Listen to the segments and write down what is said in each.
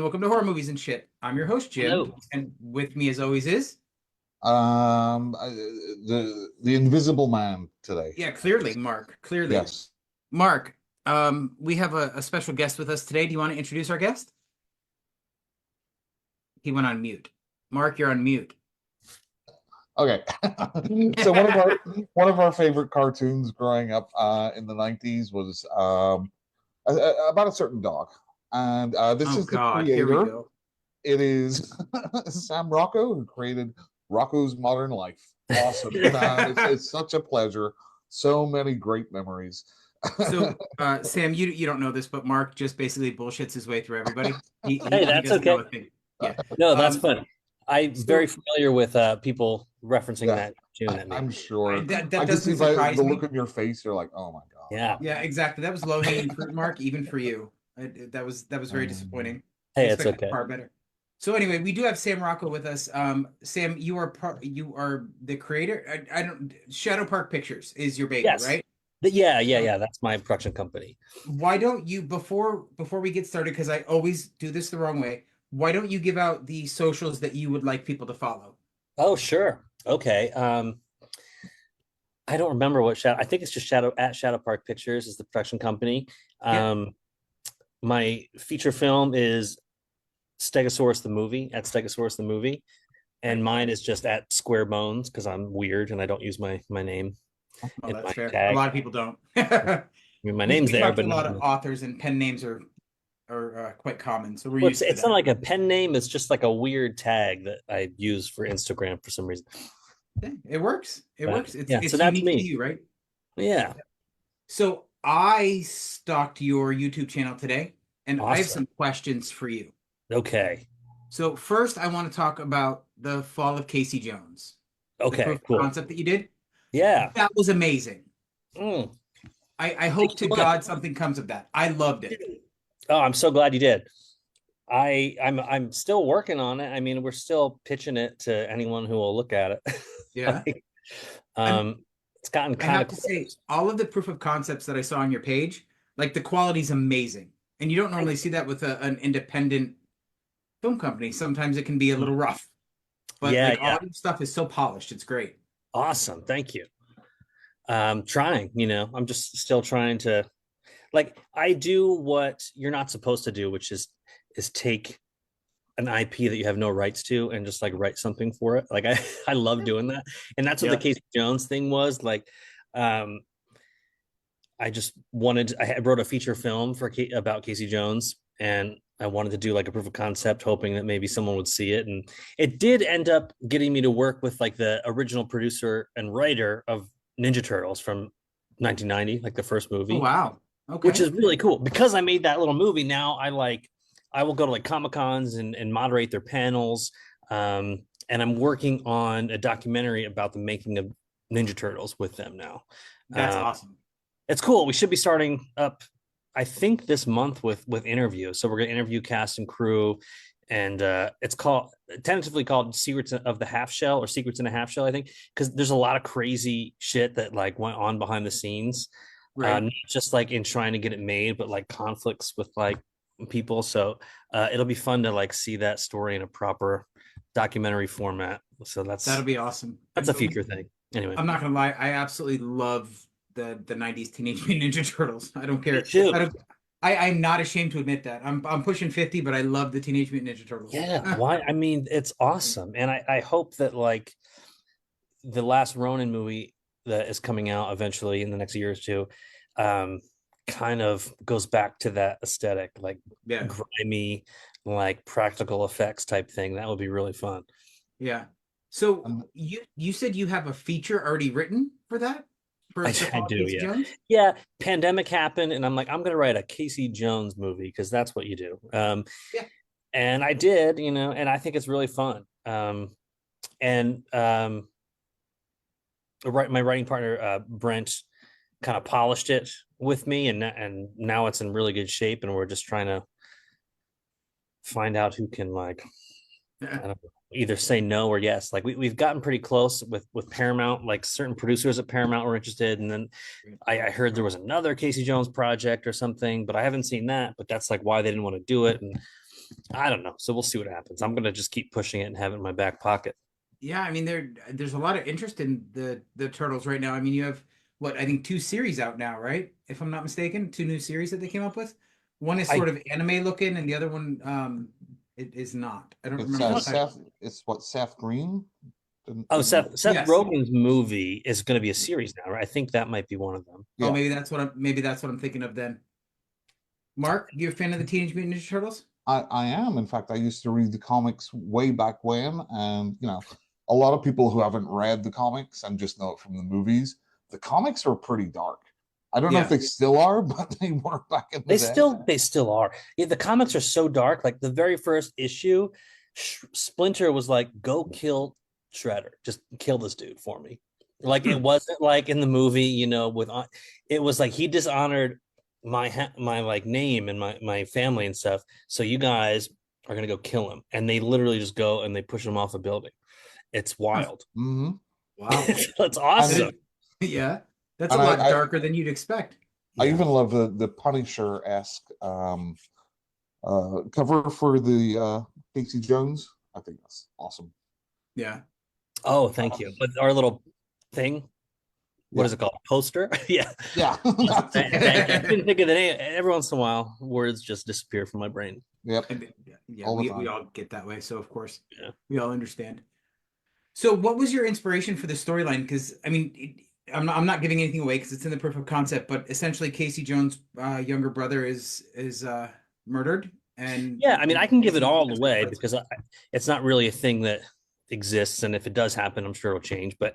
welcome to Horror Movies and Shit. I'm your host, Jim, Hello. and with me, as always, is The Invisible Man today. yeah, clearly, Mark. Clearly, Yes. Mark. We have a special guest with us today. Do you want to introduce our guest? He went on mute. Mark, you're on mute. Okay. So one of our favorite cartoons growing up in the 90s was about a certain dog. And this Oh is the God, here we creator. go. It is Sam Rocco, who created Rocco's Modern Life. Awesome. It's such a pleasure. So many great memories. So, Sam, you don't know this, but Mark just basically bullshits his way through everybody. Hey, He that's doesn't know okay. a thing. Yeah. No, that's Um, fun. I'm very so familiar with people referencing Yeah, that cartoon at me. I'm sure. that I can see doesn't by surprise the me. look on your face, you're like, oh my God. Yeah. Yeah, exactly. That was low-hanging fruit, Mark, even for you. That was very Um, disappointing. I Hey, it's expected okay. far better. So anyway, we do have Sam Rocco with us. Sam, you are the creator. I don't Shadow Park Pictures is your baby, Yes. right? Um, Yeah. That's my production company. why don't you before we get started, because I always do this the wrong way, why don't you give out the socials that you would like people to follow? Oh, sure. Okay. I don't remember what Shadow. I think it's just Shadow Park Pictures is the production company. Yep. My feature film is Stegosaurus the movie at Stegosaurus the movie, and Right. mine is just at Square Bones because I'm weird and I don't use my name Well, in that's my fair. A tag. lot of people don't. I mean, my We name's there, talk to but a not lot of authors, and pen names are quite common, so we're well, it's used to it's not that. like a pen name. It's just like a weird tag that I use for Instagram for some reason. Yeah, it works. It But works. It's yeah, so it's that's unique to me. you, right? Yeah, So I stalked your YouTube channel today, and I have awesome. some questions for you. Okay, So first, I want to talk about the fall of Casey Jones, the okay, proof of cool. concept that you did. Yeah. That was amazing. Mm, I thank hope you to so much. God something comes of that. I loved it. Oh, I'm so glad you did. I'm still working on it. I mean, we're still pitching it to anyone who will look at it. Yeah. Like, I'm it's gotten I kind have of to cool. say, all of the proof of concepts that I saw on your page, like the quality's amazing. And you don't Thank normally see that with an independent film company. Sometimes it can be a you. little rough, but Yeah, like all yeah. your stuff is so polished. It's great. Awesome. Thank you. Trying, I'm just still trying to like I do what you're not supposed to do, which is take an IP that you have no rights to and just like write something for it. Like I love doing that. And that's what the Yeah. Casey Jones thing was. Like um I just wanted I wrote a feature film about Casey Jones and I wanted to do like a proof of concept, hoping that maybe someone would see it. And it did end up getting me to work with like the original producer and writer of Ninja Turtles from 1990, like the first Oh movie, wow. which Okay. is really cool because I made that little movie. Now I will go to like Comic Cons and moderate their panels. And I'm working on a documentary about the making of Ninja Turtles with them now. That's Um, awesome. it's cool. We should be starting up, I think, this month with interviews. So we're gonna interview cast and crew, and it's called tentatively called Secrets of the Half Shell or Secrets in a Half Shell, I think, because there's a lot of crazy shit that like went on behind the scenes, Right. not just like in trying to get it made, but like conflicts with like people. So it'll be fun to like see that story in a proper documentary format. So That'll be awesome. that's a future thing. Anyway, I'm not gonna lie, I absolutely love the 90s Teenage Mutant Ninja Turtles. I don't me care. too. I'm not ashamed to admit that. I'm pushing 50, but I love the Teenage Mutant Ninja Turtles. Yeah, why? I mean, it's awesome, and I hope that like the last Ronin movie that is coming out eventually in the next year or two, um, kind of goes back to that aesthetic, like Yeah. grimy, like practical effects type thing. That would be really fun. Yeah. So Um, you said you have a feature already written for that? For I, the I Fall of do, Casey yeah, Jones? yeah. Pandemic happened, and I'm like, I'm gonna write a Casey Jones movie because that's what you do. Yeah. And I did, and I think it's really fun. And my writing partner Brent kind of polished it with me, and now it's in really good shape, and we're just trying to find out who can like I don't know, either say no or yes. Like we've gotten pretty close with Paramount. Like certain producers at Paramount were interested, and then I heard there was another Casey Jones project or something, but I haven't seen that. But that's like why they didn't want to do it, and I don't know. So we'll see what happens. I'm gonna just keep pushing it and have it in my back pocket. Yeah, I mean there's a lot of interest in the Turtles right now. I mean, you have what I think two series out now, right? If I'm not mistaken, two new series that they came up with. One is I sort of anime looking, and the other one it is not. I don't It's remember the title. Seth. It's what Seth Green. Oh, Seth Yes. Rogen's movie is going to be a series now, right? I think that might be one of them. Oh, Yeah. maybe that's what I'm thinking of then. Mark, you a fan of the Teenage Mutant Ninja Turtles? I am. In fact, I used to read the comics way back when, and a lot of people who haven't read the comics and just know it from the movies, the comics are pretty dark. I don't know if Yeah. they still are, but they were back in the They day. still are. Yeah, the comics are so dark. Like the very first issue, Splinter was like, "Go kill Shredder. Just kill this dude for me." Like it wasn't like in the movie, with it was like he dishonored my like name and my family and stuff. So you guys are gonna go kill him, and they literally just go and they push him off a building. It's wild. Hmm. Wow. It's awesome. Yeah. That's a And lot I darker than you'd expect. I even love the Punisher-esque cover for the Casey Jones. I think that's awesome. Yeah. Oh, thank you. But our little thing, what is it called? Poster? Yeah. Yeah. Thank you. I couldn't think of the name. Every once in a while, words just disappear from my brain. Yep. Yeah, All the we time. all get that way. So of course, Yeah. we all understand. So what was your inspiration for the storyline? Because I mean, I'm not giving anything away because it's in the proof of concept, but essentially Casey Jones' younger brother is murdered, and Yeah, I mean, I can give it Casey all has away to- because it's not really a thing that exists, and if it does happen, I'm sure it'll change. But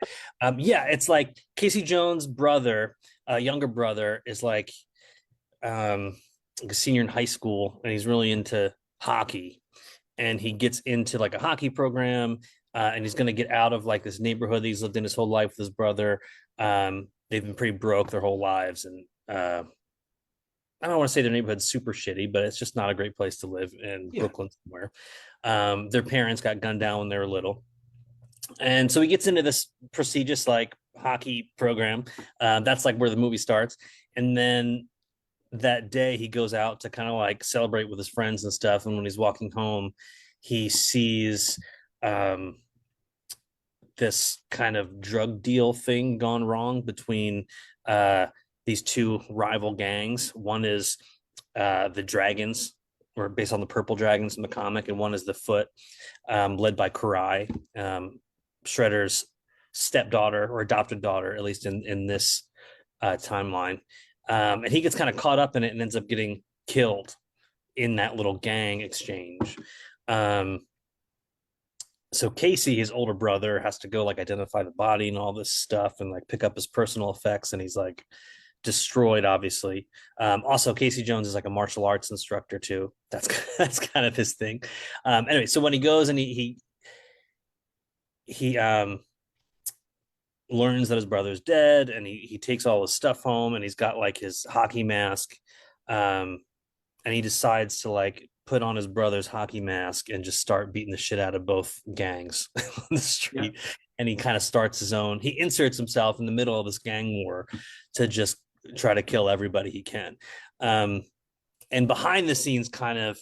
yeah, it's like Casey Jones' brother, younger brother, is like a senior in high school, and he's really into hockey, and he gets into like a hockey program, and he's going to get out of like this neighborhood that he's lived in his whole life with his brother. They've been pretty broke their whole lives, and I don't want to say their neighborhood's super shitty, but it's just not a great place to live in Brooklyn somewhere. Their parents got gunned down when they were little. And so he gets into this prestigious like hockey program. That's like where the movie starts. And then that day he goes out to kind of like celebrate with his friends and stuff. And when he's walking home, he sees this kind of drug deal thing gone wrong between these two rival gangs. One is the Dragons, or based on the Purple Dragons in the comic, and one is the Foot, led by Karai, Shredder's stepdaughter or adopted daughter, at least in this timeline. And he gets kind of caught up in it and ends up getting killed in that little gang exchange. So Casey, his older brother, has to go like identify the body and all this stuff and like pick up his personal effects, and he's like destroyed, obviously. Also, Casey Jones is like a martial arts instructor too. That's kind of his thing. Anyway, so when he goes and he learns that his brother's dead, and he takes all his stuff home, and he's got like his hockey mask, and he decides to like put on his brother's hockey mask and just start beating the shit out of both gangs on the street. Yeah. And he kind of starts his own, he inserts himself in the middle of this gang war to just try to kill everybody he can. And behind the scenes, kind of,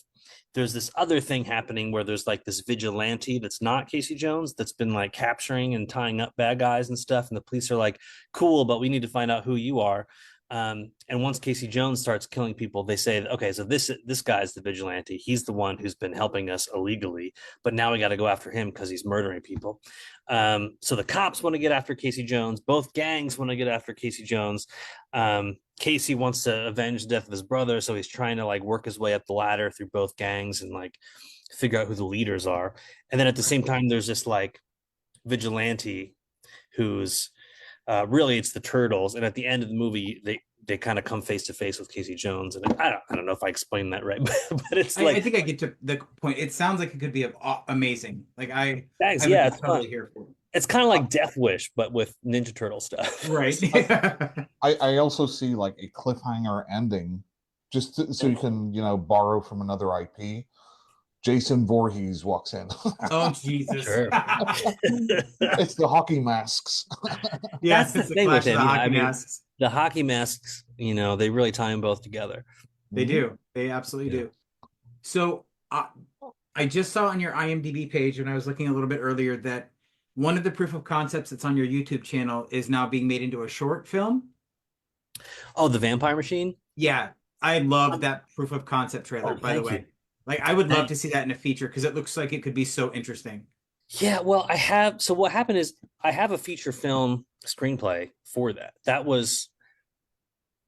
there's this other thing happening where there's like this vigilante that's not Casey Jones that's been like capturing and tying up bad guys and stuff. And the police are like, cool, but we need to find out who you are. And once Casey Jones starts killing people, they say, okay, so this guy's the vigilante. He's the one who's been helping us illegally, but now we got to go after him because he's murdering people. So the cops want to get after Casey Jones. Both gangs want to get after Casey Jones. Casey wants to avenge the death of his brother, so he's trying to like work his way up the ladder through both gangs and like figure out who the leaders are. And then at the same time, there's this like vigilante who's really it's the Turtles, and at the end of the movie they kind of come face to face with Casey Jones, and I don't know if I explained that right, but it's like I think I get to the point. It sounds like it could be amazing. Like thanks, yeah, it's totally here for it. It's kind of like Death Wish, but with Ninja Turtle stuff, right? I also see like a cliffhanger ending, just so you can borrow from another IP. Jason Voorhees walks in. Oh Jesus! Sure. It's the hockey masks. Yeah, that's the thing with him. The hockey masks. The hockey masks, they really tie them both together. They do. They absolutely do. So I, I just saw on your IMDb page, and I was looking a little bit earlier, that one of the proof of concepts that's on your YouTube channel is now being made into a short film. Oh, the Vampire Machine. Yeah, I love Um, that proof of concept trailer, oh, by the thank you. way. Like, I would love Thank to see that in a feature because it looks like it could be so interesting. Yeah, well, I have. So what happened is I have a feature film screenplay for that.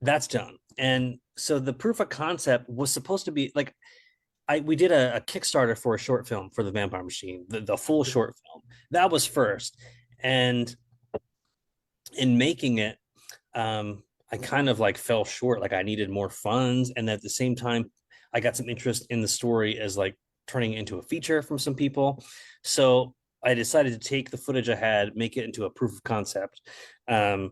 That's done. And so the proof of concept was supposed to be like I we did a Kickstarter for a short film for the Vampire Machine, the full short film. That was first. And in making it, I kind of like fell short. Like I needed more funds. And at the same time, I got some interest in the story as like turning it into a feature from some people. So I decided to take the footage I had, make it into a proof of concept, um,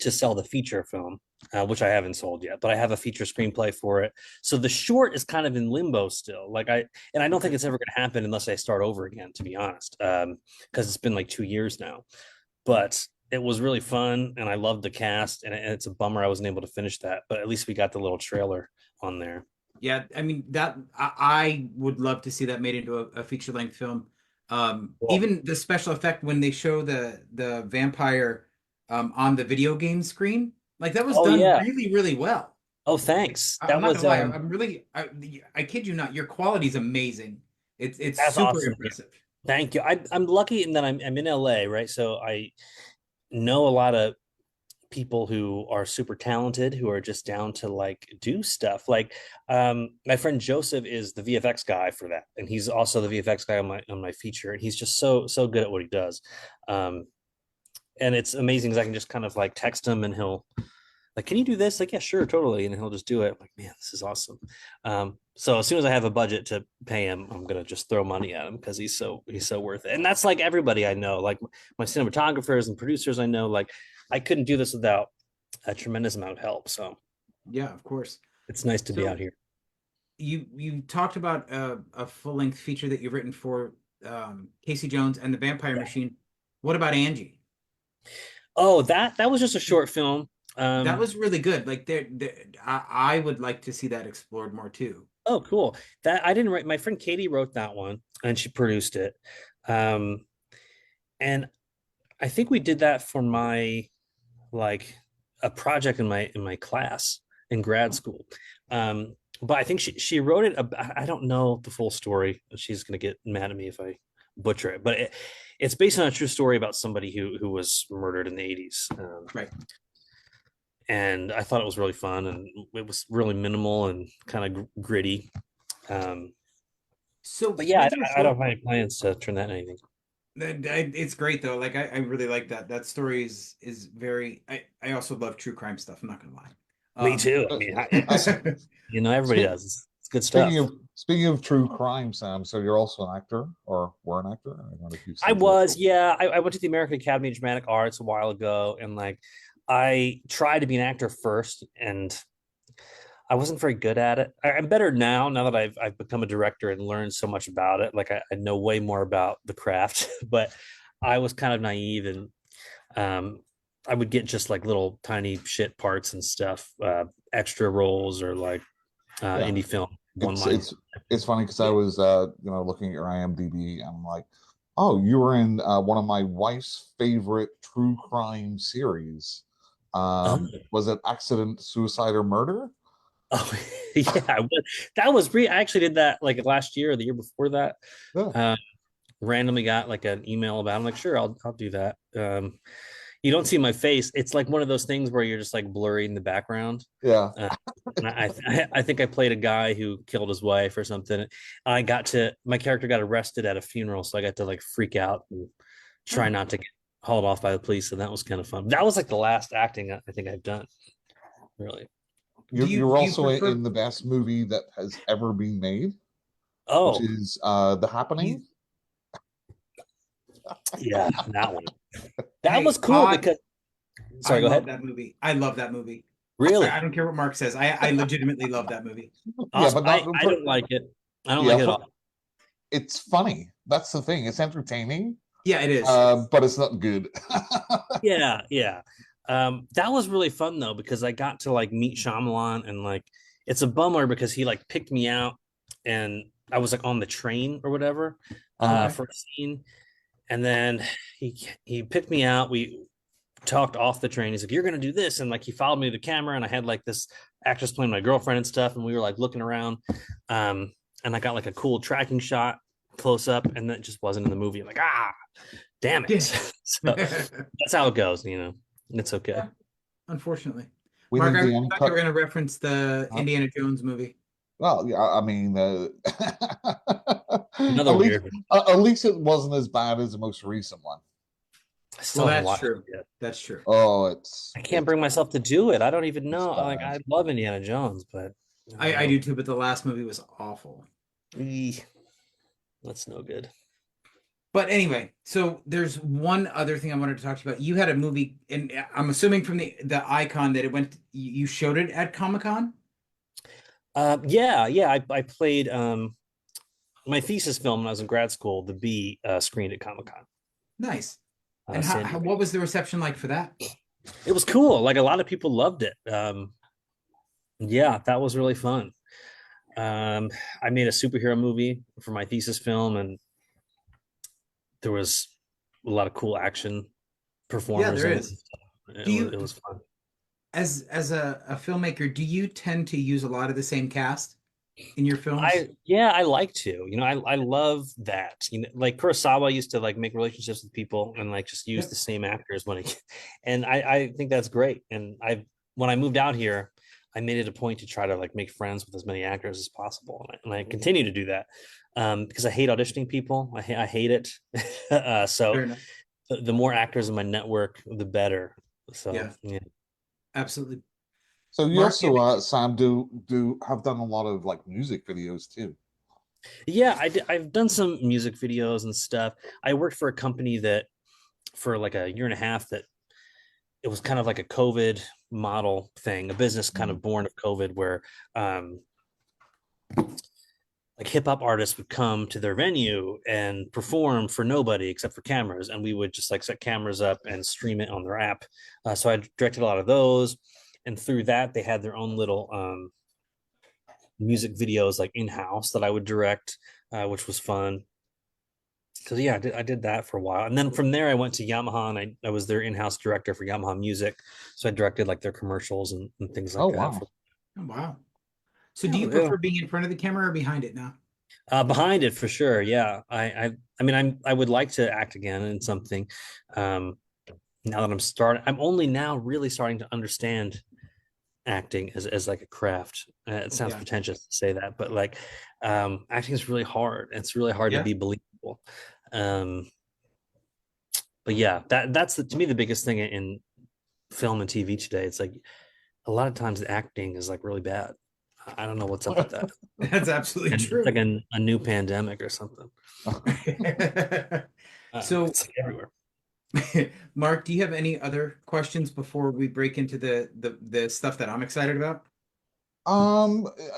to sell the feature film, which I haven't sold yet, but I have a feature screenplay for it. So the short is kind of in limbo still. And I don't think it's ever going to happen unless I start over again, to be honest, because it's been like 2 years now. But it was really fun, and I loved the cast, and it's a bummer I wasn't able to finish that, but at least we got the little trailer on there. Yeah, I mean that I would love to see that made into a feature length film. Cool. Even the special effect when they show the vampire on the video game screen, like that was Oh done yeah. really, really well. Oh, thanks. I'm That not was gonna lie, I'm really I kid you not, your quality is amazing. It's that's super awesome. impressive. Thank you. I'm lucky in that I'm in LA, right? So I know a lot of people who are super talented who are just down to like do stuff. Like my friend Joseph is the VFX guy for that, and he's also the VFX guy on my feature, and he's just so good at what he does. Um, and it's amazing because I can just kind of like text him and he'll like, can you do this? Like, yeah, sure, totally. And he'll just do it. I'm like, man, this is awesome. So as soon as I have a budget to pay him, I'm gonna just throw money at him because he's so worth it. And that's like everybody I know, like my cinematographers and producers I know, like I couldn't do this without a tremendous amount of help. So Yeah, of course. it's nice to be out So here. you talked about a full length feature that you've written for Casey Jones and the Vampire Yeah. Machine. What about Angie? Oh, that was just a short film. That Um, was really good. Like I would like to see that explored more too. oh, cool. That I didn't write. My friend Katie wrote that one and she produced it. Um, and I think we did that for my like a project in my class in grad school. But I think she wrote it. I don't know the full story. She's gonna get mad at me if I butcher it. But it's based on a true story about somebody who was murdered in the 80s. Right. And I thought it was really fun, and it was really minimal and kind of gritty. Um, So but yeah, with your I don't short, have any plans to turn that into anything. it's great though. Like I really like that. That story is very. I also love true crime stuff. I'm not gonna lie. Me too. I Uh, mean, uh, s- everybody spe- does. It's good speaking stuff. of speaking of true crime, Sam. So you're also an actor, or were an actor? I don't know if you I still do it. was, yeah. I went to the American Academy of Dramatic Arts a while ago, and like I tried to be an actor first, and I wasn't very good at it. I'm better now that I've become a director and learned so much about it. Like I know way more about the craft, but I was kind of naive and um, I would get just like little tiny shit parts and stuff, extra roles or like Yeah, indie film one it's line. it's it's funny because I Yeah. was looking at your IMDb and I'm like, oh, you were in one of my wife's favorite true crime series. Oh, Was it Accident, Suicide, or Murder? oh yeah. That was I actually did that like last year or the year before that. Yeah, Uh, randomly got like an email about it. I'm like, sure, I'll do that. You don't see my face. It's like one of those things where you're just like blurry in the background. yeah. Uh, I think I played a guy who killed his wife or something. My character got arrested at a funeral, so I got to like freak out and try Oh, not to get hauled off by the police, and that was kind of fun. That was like the last acting I think I've done, really. You're do you also prefer? in the best movie that has ever been made, which Oh, is The Happening. You, yeah, that one. That was hey, cool because I sorry, go love ahead. that movie. I love that movie. I Really? don't care what Mark says. I legitimately love that movie. Yeah, Awesome. but not I don't like it. I don't yeah, like it at all. it's funny. That's the thing. It's entertaining, Yeah, it is. but it's not good. Yeah, yeah. That was really fun though because I got to like meet Shyamalan and like it's a bummer because he like picked me out and I was like on the train or whatever Okay. for a scene, and then he picked me out. We talked off the train. He's like, "You're gonna do this," and like he followed me to the camera, and I had like this actress playing my girlfriend and stuff, and we were like looking around, and I got like a cool tracking shot close up, and that just wasn't in the movie. I'm like, damn it. So that's how it goes, you know. It's okay. Yeah, unfortunately. We Mark, think I the thought you were going to reference the Huh? Indiana Jones movie. Well, yeah, I mean, Another weird one. at least it wasn't as bad as the most recent one. I still haven't watched it yet. That's true. Oh, I can't bring myself to do it. I don't even know. Like, bad. I love Indiana Jones, but I do too, but the last movie was awful. That's no good. But anyway, so there's one other thing I wanted to talk to you about. You had a movie, and I'm assuming from the icon that it went. You showed it at Comic-Con. Yeah. I played my thesis film when I was in grad school. The Bee screened at Comic-Con. Nice. And what was the reception like for that? It was cool. Like a lot of people loved it. Yeah, that was really fun. I made a superhero movie for my thesis film, and there was a lot of cool action performers. Yeah, there is. It was fun. As a filmmaker, do you tend to use a lot of the same cast in your films? I like to. You know, I love that. You know, like Kurosawa used to like make relationships with people and like just use the same actors and I think that's great. And when I moved out here, I made it a point to try to like make friends with as many actors as possible, and I continue to do that because I hate auditioning people. I hate it. So the more actors in my network, the better. So yeah. Absolutely. So you also, Sam, do have done a lot of like music videos too. Yeah, I've done some music videos and stuff. I worked for a company that for like a year and a half that it was kind of like a COVID model thing, a business kind of born of COVID where like hip hop artists would come to their venue and perform for nobody except for cameras. And we would just like set cameras up and stream it on their app. So I directed a lot of those. And through that, they had their own little music videos like in-house that I would direct, which was fun. So yeah, I did that for a while. And then from there, I went to Yamaha and I was their in-house director for Yamaha Music. So I directed like their commercials and things like that. Wow. Oh, wow. So do you prefer being in front of the camera or behind it now? Behind it for sure. Yeah. I mean, I would like to act again in something. Now that I'm only now really starting to understand acting as like a craft. It sounds pretentious to say that, but like acting is really hard. It's really hard to be believable. But yeah, that's to me the biggest thing in film and TV today. It's like a lot of times the acting is like really bad. I don't know what's up with that. That's absolutely true. It's like a new pandemic or something. So it's like everywhere. Mark, do you have any other questions before we break into the stuff that I'm excited about?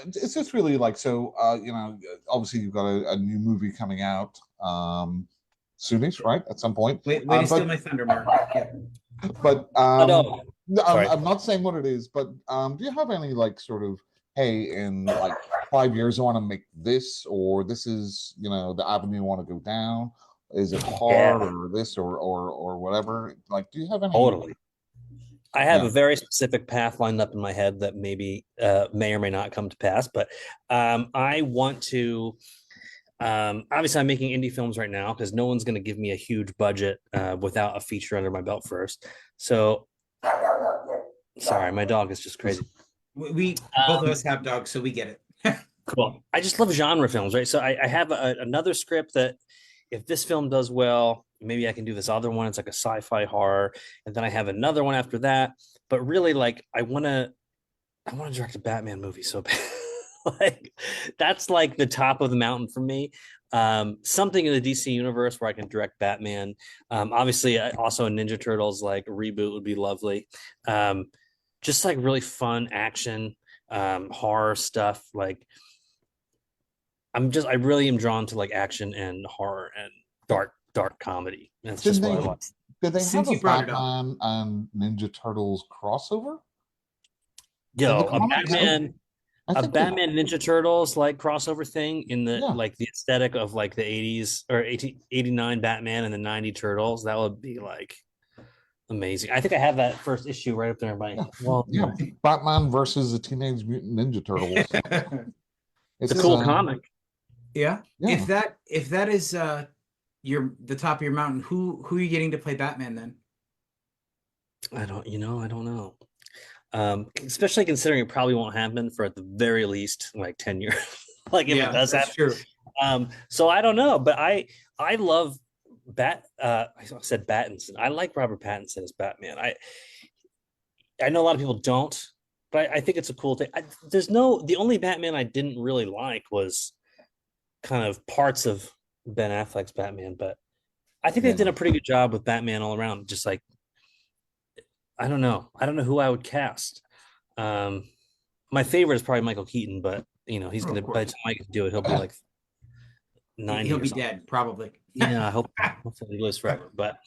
It's just really like so. You know, obviously you've got a new movie coming out soonish, right? At some point. Wait to steal my thunder, Mark. Yeah. But no, I'm not saying what it is. But do you have any like sort of hey, in like 5 years I want to make this, or this is the avenue I want to go down? Is it hard or this or whatever? Like, do you have any? Totally. I have a very specific path lined up in my head that maybe may or may not come to pass, but I want to. Obviously, I'm making indie films right now because no one's going to give me a huge budget without a feature under my belt first. So, sorry, my dog is just crazy. We both of us have dogs, so we get it. Cool. I just love genre films, right? So I have another script that if this film does well, maybe I can do this other one. It's like a sci-fi horror. And then I have another one after that. But really, like, I want to direct a Batman movie so bad. Like, that's like the top of the mountain for me. Something in the DC universe where I can direct Batman. Obviously, also a Ninja Turtles like reboot would be lovely. Just like really fun action, horror stuff. Like, I really am drawn to like action and horror and dark comedy. That's just what I want. Did they have a Batman and Ninja Turtles crossover? Yo, a Batman. I a think they, Batman Ninja Turtles like crossover thing in the yeah, like the aesthetic of like the 80s or 89 Batman and the 90 Turtles. That would be like amazing. I think I have that first issue right up there in my yeah, wall. yeah. Batman versus the Teenage Mutant Ninja Turtles. It's a It's cool comic. Yeah. yeah. If that is your the top of your mountain, who are you getting to play Batman then? I don't know. Especially considering it probably won't happen for at the very least like 10 years. Like if it Yeah, does that's happen. true. So I don't know, but I love I said Pattinson. I like Robert Pattinson as Batman. I know a lot of people don't, but I think it's a cool thing. The only Batman I didn't really like was kind of parts of Ben Affleck's Batman, but I think they did Yeah. a pretty good job with Batman all around. Just like I don't know. I don't know who I would cast. Um, my favorite is probably Michael Keaton, but he's Oh, of gonna by the course. time I can do it, he'll be like He'll 90 or be something. dead, probably. Yeah, I hope hopefully he lives forever. But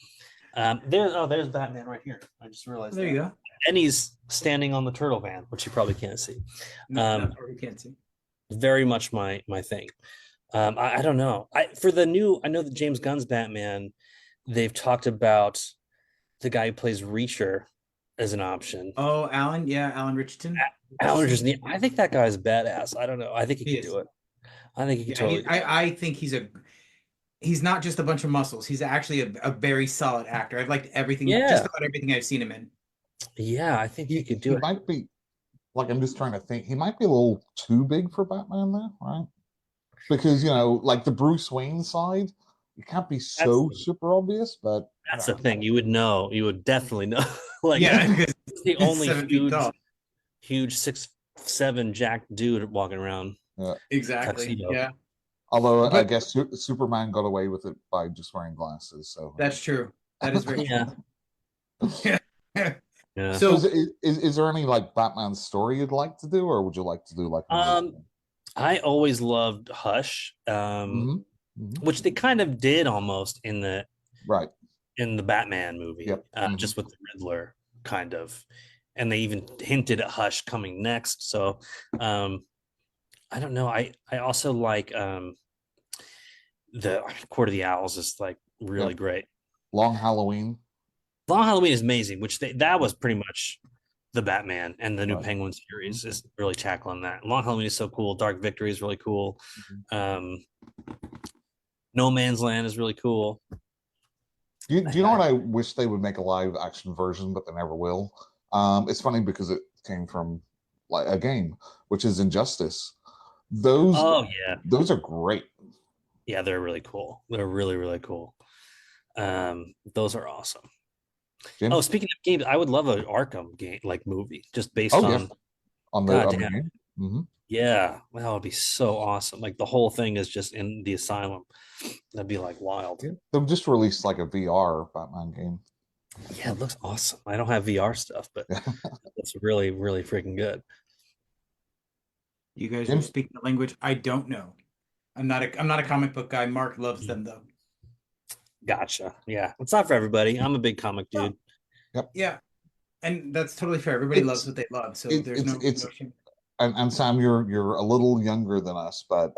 there's Batman right here. I just realized There that. you go. And he's standing on the turtle van, which you probably can't see. No, Um, you can't see. very much my thing. I don't know. I know that James Gunn's Batman, they've talked about the guy who plays Reacher as an option. Oh, Alan, yeah, Alan Richardson. Alan Richardson, I think that guy's badass. I don't know. I think he He could is. do it. I think he could Yeah, totally do it. I think he's not just a bunch of muscles. He's actually a very solid actor. I've liked everything, just Yeah. about everything I've seen him in. Yeah, I think he could do He it. might be like I'm just trying to think. He might be a little too big for Batman there, right? Because like the Bruce Wayne side, it can't be That's so super obvious, but that's the thing. You would know. You would definitely know. Like Yeah, because he's the he's only 7 feet tall. huge 6'7" jack dude walking around yeah. Exactly. tuxedo. Yeah, Although I but guess Superman got away with it by just wearing glasses. So that's true. That is very Yeah. true. Yeah. So So, is there any like Batman story you'd like to do, or would you like to do like I always loved Hush, Mhm. Mhm. which they kind of did almost Right. in the Batman movie, Yep. just with the Riddler, kind of, and they even hinted at Hush coming next. So, I don't know. I also like the Court of the Owls is like really Yep. great. Long Halloween. Long Halloween is amazing, which that was pretty much the Batman and the new Right. Penguin series is really tackling that. Long Halloween is so cool. Dark Victory is really cool. Mhm. No Man's Land is really cool. Do you know what I wish they would make a live action version, but they never will? It's funny because it came from like a game, which is Injustice. Those Oh yeah, those are great. yeah, they're really cool. They're really really cool. Those are awesome. Jim? Oh, speaking of games, I would love an Arkham game like movie just based Oh yeah, on. on God the damn, game. Hmm. yeah, that would be so awesome. Like the whole thing is just in the asylum. That'd be like wild. Yeah. They've just released like a VR Batman game. Yeah, it looks awesome. I don't have VR stuff, but it's really really freaking good. you guys are Jim? speaking a language I don't know. I'm not a comic book guy. Mark loves them though. Gotcha. Yeah, it's not for everybody. I'm a big comic No. dude. Yep. Yeah, and that's totally fair. Everybody loves It's what they love, so it, there's it's no shame. and Sam, you're a little younger than us, but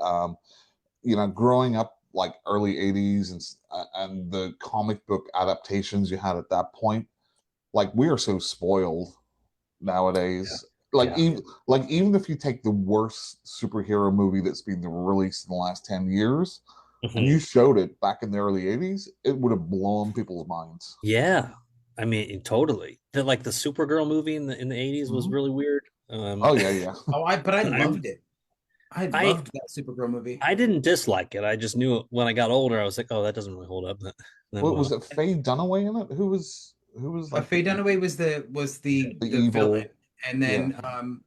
growing up like early '80s and the comic book adaptations you had at that point, like we are so spoiled nowadays. Like Yeah. even if you take the worst superhero movie that's been released in the last 10 years and Mhm. you showed it back in the early '80s, it would have blown people's minds. Yeah. I mean, totally. The Supergirl movie in the 80s was Mhm. really weird. Oh yeah, yeah. But I I loved it. I I loved that Supergirl movie. I didn't dislike it. I just knew when I got older, I was like, oh, that doesn't really hold up that What was well. it? Faye Dunaway in it? Who was like Faye Dunaway was the the villain, evil? and Yeah. then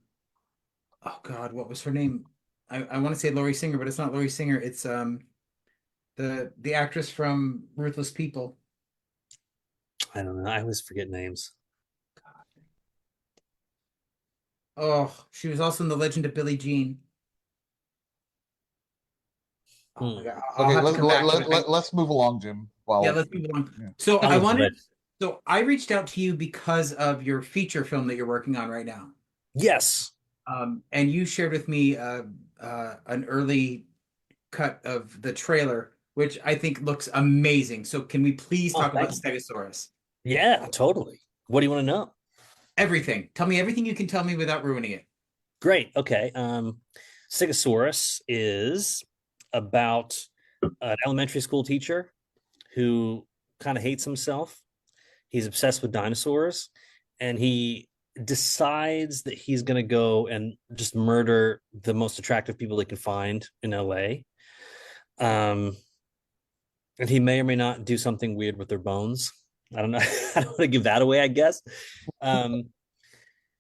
oh God, what was her name? I want to say Laurie Singer, but it's not Laurie Singer. It's the actress from Ruthless People. I don't know. I always forget names. Oh, she was also in The Legend of Billie Jean. Oh my Hmm. God, I'll Okay, have to come back to it. let's move along, Jim. Yeah, Well, let's move on. yeah. So I'm with Rich. so I reached out to you because of your feature film that you're working on right now. Yes. And you shared with me an early cut of the trailer, which I think looks amazing. So can we please Oh, talk about thank you. Stegosaurus? Yeah, totally. What do you want to know? Everything. Tell me everything you can tell me without ruining it. Great. Okay. Stegosaurus is about an elementary school teacher who kind of hates himself. He's obsessed with dinosaurs, and he decides that he's going to go and just murder the most attractive people he can find in LA. Um, and he may or may not do something weird with their bones. I don't know. I don't want to give that away, I guess. Um,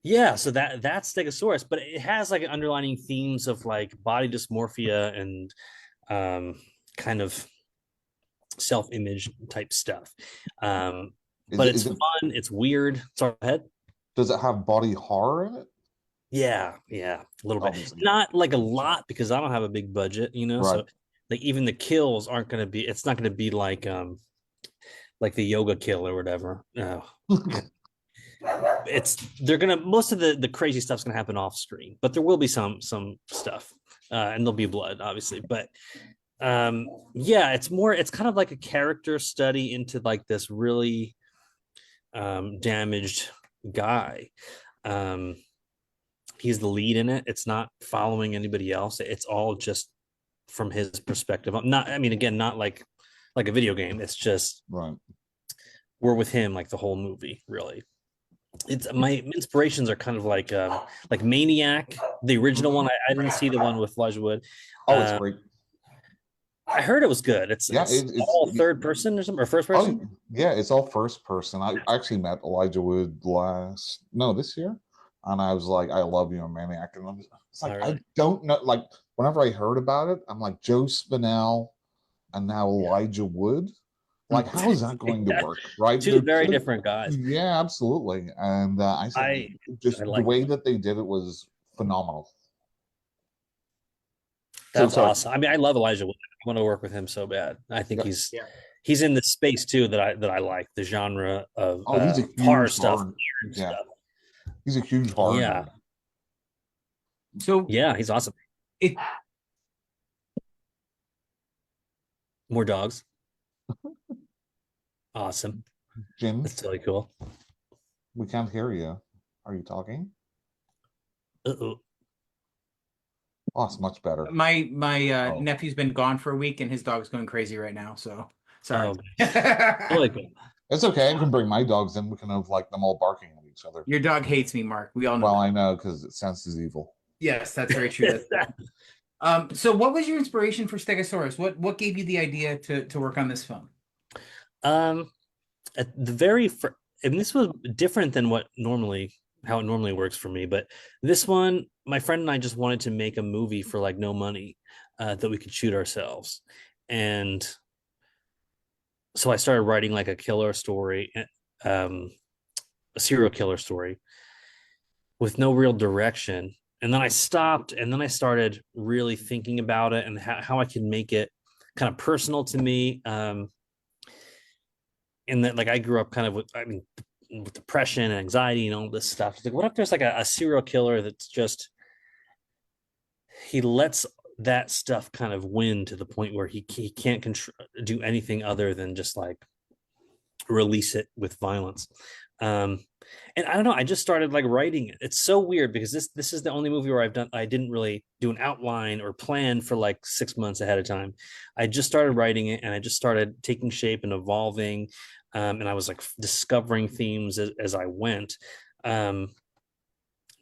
yeah, so that's Stegosaurus, but it has like underlining themes of like body dysmorphia and kind of self-image type stuff. But it's Is it fun, it's weird. Sorry, ahead. does it have body horror in it? Yeah, a little bit. Obviously. Not like a lot because I don't have a big budget, you know. Right. So like even the kills aren't gonna be. It's not gonna be like the yoga kill or whatever. No, it's they're gonna most of the crazy stuff's gonna happen off screen, but there will be some stuff, and there'll be blood, obviously. But yeah, it's kind of like a character study into like this really damaged guy. Um, he's the lead in it. It's not following anybody else. It's all just from his perspective. Not, I mean, again, not like a video game. It's just Right. we're with him like the whole movie, really. It's my inspirations are kind of like Maniac, the original one. I didn't see the one with Elijah Wood. Oh, it's Uh, great. I heard it was good. It's Yeah, it's all third person or something or first oh person. yeah, it's all first person. I actually met Elijah Wood this year, and I was like, I love you, Maniac. And it's like Oh, I really? don't know. Like whenever I heard about it, I'm like Joe Spinell and now Yeah. Elijah Wood. Like, how is that going to work? Right? Two very different guys. Yeah, absolutely. And I said, I just I the like way that they did it was phenomenal. So that's sorry. awesome. I mean, I love Elijah Wood. I want to work with him so bad. I think Yeah. he's he's in the space too that I like the genre of Oh, he's a horror huge stuff, horror. weird Yeah, stuff. he's a huge horror Yeah, nerd. So yeah, he's awesome. it More dogs, awesome. Jim, That's totally cool. we can't hear you. Are you talking? Uh-oh. Oh, it's much better. my Oh, nephew's been gone for a week and his dog's going crazy right now. So sorry. Oh, totally cool. it's okay. I can bring my dogs in. We can have like them all barking at each other. Your dog hates me, Mark. We all know Well, that. I know because it senses evil. Yes, that's very true. So what was your inspiration for Stegosaurus? What gave you the idea to work on this film? um, at the very first, and this was different than how it normally works for me, but this one, my friend and I just wanted to make a movie for like no money, that we could shoot ourselves, and so I started writing like a killer story, a serial killer story with no real direction. And then I stopped, and then I started really thinking about it and how I can make it kind of personal to me. And that like I grew up kind of with depression and anxiety and all this stuff. It's like, what if there's like a serial killer that's just he lets that stuff kind of win to the point where he can't do anything other than just like release it with violence. Um, and I don't know, I just started like writing it. It's so weird because this is the only movie where I didn't really do an outline or plan for like 6 months ahead of time. I just started writing it and I just started taking shape and evolving. And I was like discovering themes as I went. Um,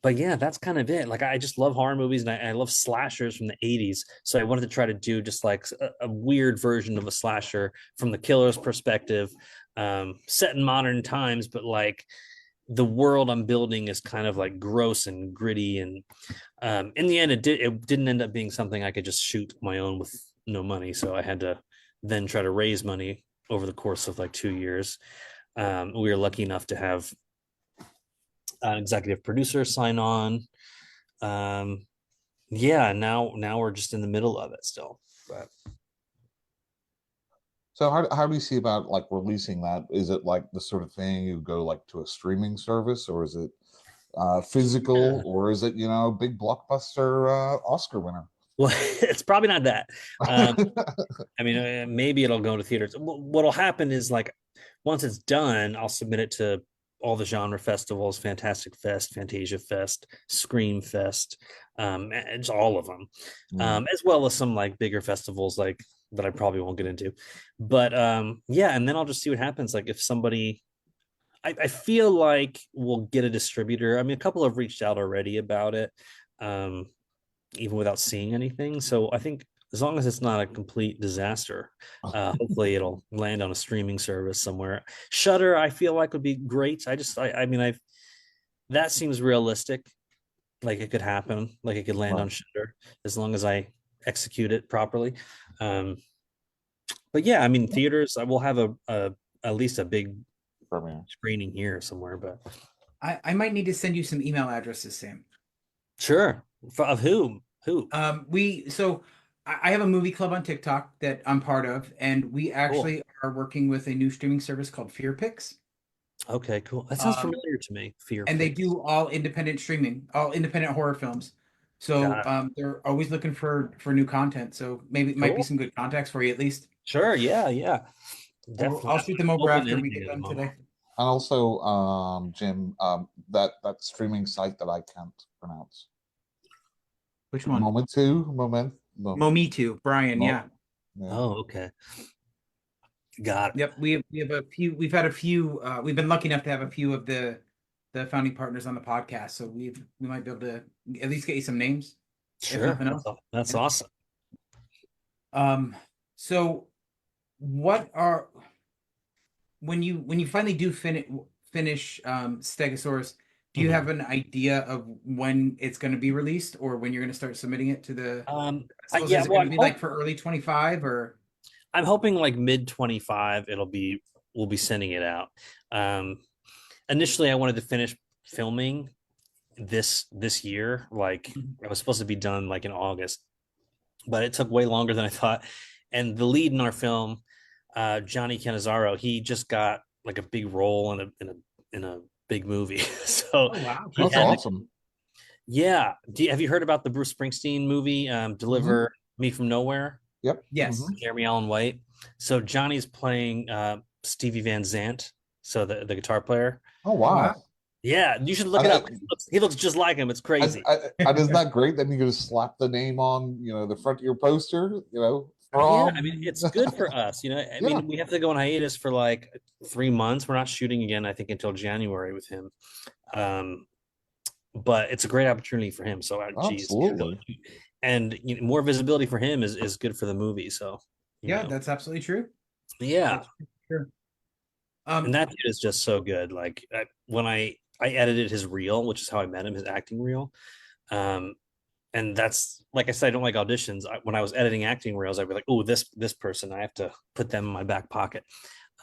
but yeah, that's kind of it. Like I just love horror movies and I love slashers from the 80s. So I wanted to try to do just like a weird version of a slasher from the killer's perspective, set in modern times, but like the world I'm building is kind of like gross and gritty. And in the end, it didn't end up being something I could just shoot my own with no money. So I had to then try to raise money over the course of like 2 years. We were lucky enough to have an executive producer sign on. Yeah, now we're just in the middle of it still. But So how do you see about like releasing that? Is it like the sort of thing you go like to a streaming service, or is it physical, Yeah. or is it, big blockbuster Oscar winner? Well, it's probably not that. Um, I mean, maybe it'll go to theaters. What'll happen is like once it's done, I'll submit it to all the genre festivals, Fantastic Fest, Fantasia Fest, Scream Fest, and just all of them, Mm. as well as some like bigger festivals like that I probably won't get into. But yeah, and then I'll just see what happens. Like if somebody, I feel like we'll get a distributor. I mean, a couple have reached out already about it. Um, even without seeing anything. So I think as long as it's not a complete disaster, hopefully it'll land on a streaming service somewhere. Shutter, I feel like would be great. I mean, that seems realistic. Like it could happen. Like it could land Right. on Shutter as long as I execute it properly. Um, but yeah, I mean, theaters. I will have a at least a big Premiere. screening here somewhere. But I might need to send you some email addresses, Sam. sure, of whom? Who? I have a movie club on TikTok that I'm part of, and we Cool. actually are working with a new streaming service called FearPix. Okay, cool. That sounds Um, familiar to me. Fear and they Picks. do all independent streaming, all independent horror films. So Got it. they're always looking for new content. So maybe it might be Cool. some good contacts for you at least. Sure. Yeah. Yeah. I'll, Definitely. I'll shoot them over Open to after we anything get at the done moment. today. And also, Jim, that streaming site that I can't pronounce. Which one? Momitu, Brian. Mo, Yeah. yeah. Oh, okay. Got it. Yep. We have a few. We've had a few. We've been lucky enough to have a few of the founding partners on the podcast. So we might be able to at least get you some names, if Sure. nothing else. That's Yeah. awesome. So what are when you finally do finish Stegosaurus, do you Mhm. have an idea of when it's going to be released or when you're going to start submitting it to the festivals? Yeah. Is it Well, going to be like for early 25 or I'm hoping like mid 25. We'll be sending it out. Um, initially, I wanted to finish filming this year. Like I was supposed to be done like in August, but it took way longer than I thought. And the lead in our film, Johnny Cannizzaro, he just got like a big role in a big movie. So Oh wow, he That's had to, awesome. yeah. Have you heard about the Bruce Springsteen movie, Hmm. Deliver Me from Nowhere? Yep. yes. Hmm. Jeremy Allen White. So Johnny's playing Stevie Van Zandt, so the guitar player. Oh Oh wow. wow. Yeah, you should look And, it up. He looks just like him. It's crazy. and isn't that great? Then you can just slap the name on, the front of your poster, Yeah, I mean, from. it's good for us. I Yeah. mean, we have to go on hiatus for like 3 months. We're not shooting again, I think, until January with him. Um, but it's a great opportunity for him. So, geez, Absolutely. and more visibility for him is good for the movie. So, Yeah, that's absolutely true. yeah, That's true. and Um, that dude is just so good. Like when I edited his reel, which is how I met him, his acting reel. Um, and that's like I said, I don't like auditions. When I was editing acting reels, I'd be like, "Oh, this person, I have to put them in my back pocket."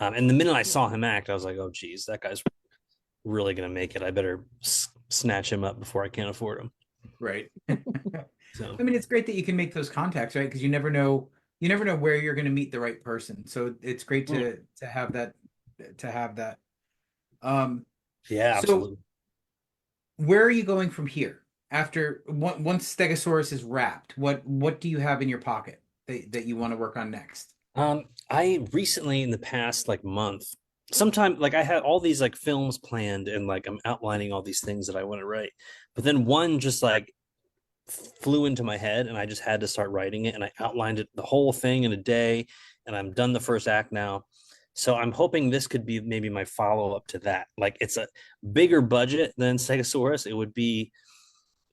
And the minute I saw him act, I was like, "Oh, geez, that guy's really gonna make it. I better snatch him up before I can't afford him." right. So, I mean, it's great that you can make those contacts, right? Because you never know where you're going to meet the right person. So it's great to have that to have that. Um, yeah, so absolutely. where are you going from here after once Stegosaurus is wrapped? What do you have in your pocket that you want to work on next? I recently, in the past like month, sometime like I had all these like films planned, and like I'm outlining all these things that I want to write, but then one just like flew into my head, and I just had to start writing it, and I outlined it the whole thing in a day, and I'm done the first act now. So I'm hoping this could be maybe my follow up to that. Like it's a bigger budget than Stegosaurus.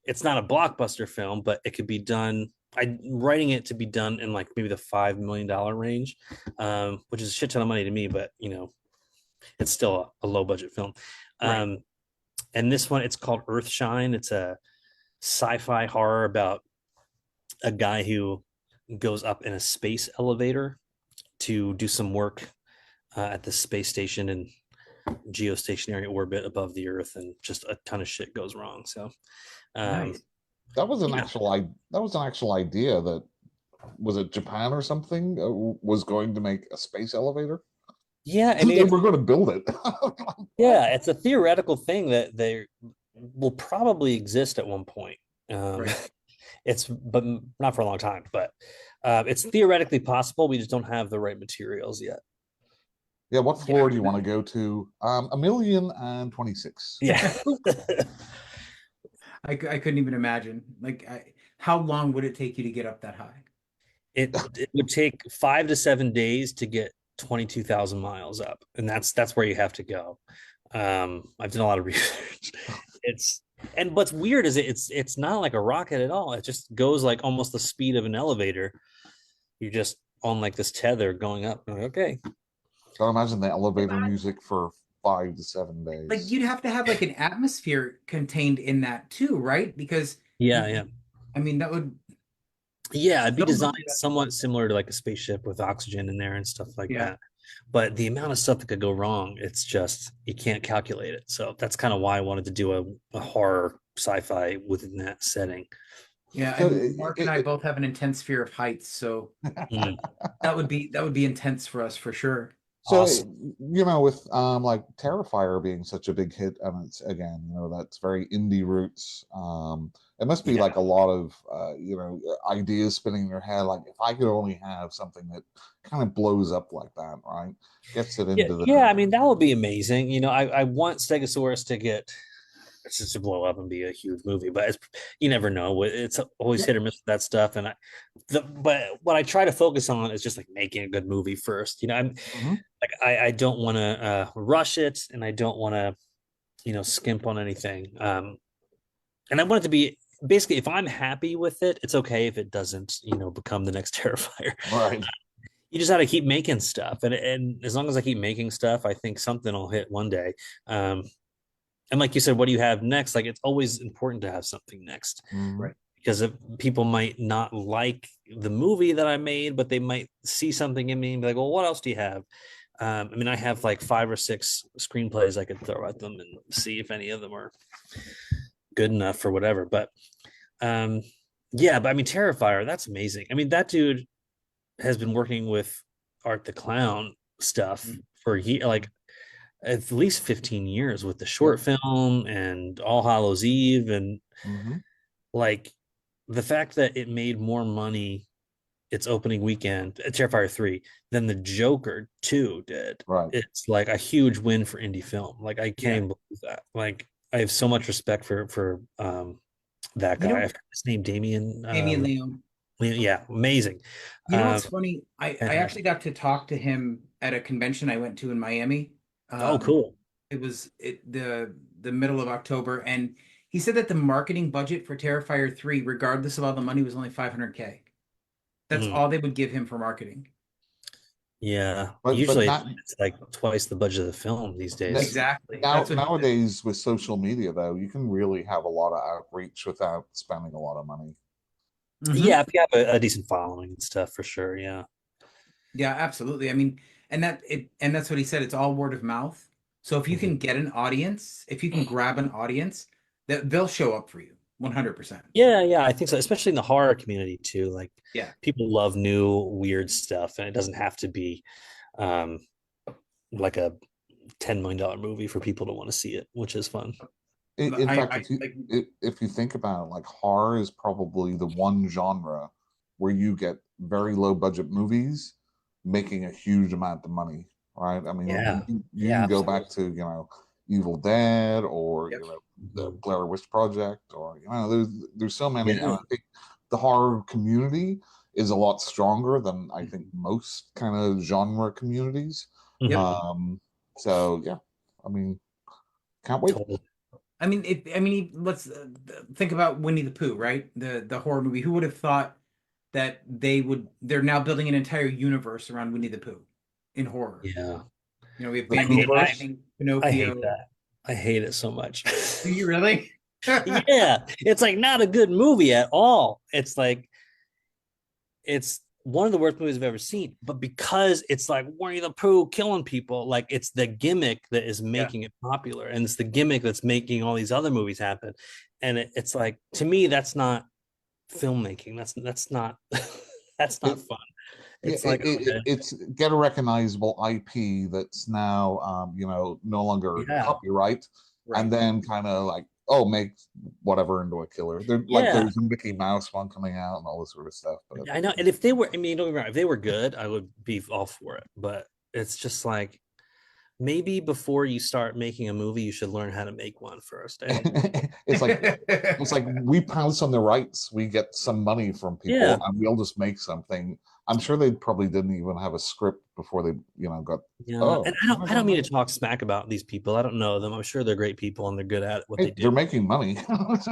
It's not a blockbuster film, but it could be done. I'm writing it to be done in like maybe the $5 million range, which is a shit ton of money to me, but it's still a low budget film. Right. And this one, it's called Earthshine. It's a sci-fi horror about a guy who goes up in a space elevator to do some work at the space station in geostationary orbit above the Earth, and just a ton of shit goes wrong. So, um, Nice. That was an yeah, actual idea that was it Japan or something was going to make a space elevator. yeah. I They mean, were going to build it. yeah, it's a theoretical thing that will probably exist at one point. Right. It's but not for a long time, but it's theoretically possible. We just don't have the right materials yet. Yeah, what Yeah. floor do you want to go to? 1,026. Yeah. I couldn't even imagine. How long would it take you to get up that high? It would take 5 to 7 days to get 22,000 miles up, and that's where you have to go. I've done a lot of research. It's and what's weird is it's not like a rocket at all. It just goes like almost the speed of an elevator. You're just on like this tether going up. Like, okay. So imagine the elevator music for 5 to 7 days. You'd have to have like an atmosphere contained in that too, right? Because Yeah, you, yeah. I mean, that would Yeah, it'd be designed presumably somewhat similar to like a spaceship with oxygen in there and stuff like yeah. that. But the amount of stuff that could go wrong, it's just you can't calculate it. So that's kind of why I wanted to do a horror sci-fi within that setting. Yeah, So and Mark and I both have an intense fear of heights, so Mm, that would be intense for us for sure. so awesome. with like Terrifier being such a big hit, and it's again, that's very indie roots. It must be Yeah. like a lot of ideas spinning in your head. Like if I could only have something that kind of blows up like that, right? Gets it Yeah, into yeah. the I mean, that would be amazing. I want Stegosaurus to get just to blow up and be a huge movie, but you never know. It's always hit or miss with that stuff. And but what I try to focus on is just like making a good movie first. I'm Mhm. like, I don't want to rush it, and I don't want to, skimp on anything. And I want it to be basically, if I'm happy with it, it's okay if it doesn't, become the next Terrifier. Right. You just got to keep making stuff, and as long as I keep making stuff, I think something will hit one day. Um, and like you said, what do you have next? Like it's always important to have something next, Mhm. Right. because if people might not like the movie that I made, but they might see something in me and be like, well, what else do you have? I mean, I have like 5 or 6 screenplays I could throw at them and see if any of them are good enough for whatever. But um, yeah, but I mean, Terrifier, that's amazing. I mean, that dude has been working with Art the Clown stuff Mhm. for like at least 15 years with the Yep. short film and All Hallows Eve, and Mhm. like the fact that it made more money its opening weekend, Terrifier 3, than the Joker 2 did. Right. It's like a huge win for indie film. Like I can't Yeah. even believe that. Like I have so much respect for that You guy. I know, forgot his name, Damien. Damien Leone. Yeah, amazing. You know Um, what's funny? I fantastic. actually got to talk to him at a convention I went to in Miami. Oh, Um, cool. it was the middle of October, and he said that the marketing budget for Terrifier 3, regardless of all the money, was only 500K. That's Mm, all they would give him for marketing. yeah. But Usually not it's like twice the budget of the film these days. Exactly. now That's what he said. nowadays with social media though, you can really have a lot of outreach without spending a lot of money. Hmm. Yeah, if you have a decent following and stuff, for sure. Yeah. Yeah, absolutely. I mean, and that's what he said. It's all word of mouth. So if you Mhm. can get an audience, if you can grab an audience, that they'll show up for you 100%. Yeah, yeah, I think so, especially in the horror community too. Like Yeah. people love new weird stuff, and it doesn't have to be um like a $10 million movie for people to want to see it, which is fun. In fact, I like if you think about it, like horror is probably the one genre where you get very low budget movies making a huge amount of money, right? I mean, Yeah. you Yeah, can go absolutely. back to Evil Dead or yep. the Mhm. Blair Witch Project or there's so many, and Yeah. I think the horror community is a lot stronger than I think most kind of genre communities. Yep. Mhm. Um, so yeah, I mean, can't wait. Totally. Let's think about Winnie the Pooh, right? The horror movie. Who would have thought that they're now building an entire universe around Winnie the Pooh in horror. Yeah. We have The I Baby the hate I, Poohverse. Lightning, I hate Pinocchio. that. I hate it so much. Do you really? Yeah, it's like not a good movie at all. It's like it's one of the worst movies I've ever seen, but because it's like Winnie the Pooh killing people, like it's the gimmick that is Yeah. making it popular, and it's the gimmick that's making all these other movies happen. And it's like to me, that's not filmmaking. That's not that's not It, fun. yeah, It's like okay, it's get a recognizable IP that's now no longer yeah, copyright, and Right. then kind of like oh, make whatever into a killer. They're like Yeah, there's a Mickey Mouse one coming out and all this sort of stuff. But I know. And if they were, I mean, don't get me wrong, if they were good, I would be all for it. But it's just like maybe before you start making a movie, you should learn how to make one first. And it's like we pounce on the rights, we get some money from people, yeah, and we'll just make something. I'm sure they probably didn't even have a script before they, got. yeah. And Oh, I don't mean to talk smack about these people. I don't know them. I'm sure they're great people and they're good at what they hey, do. they're making money.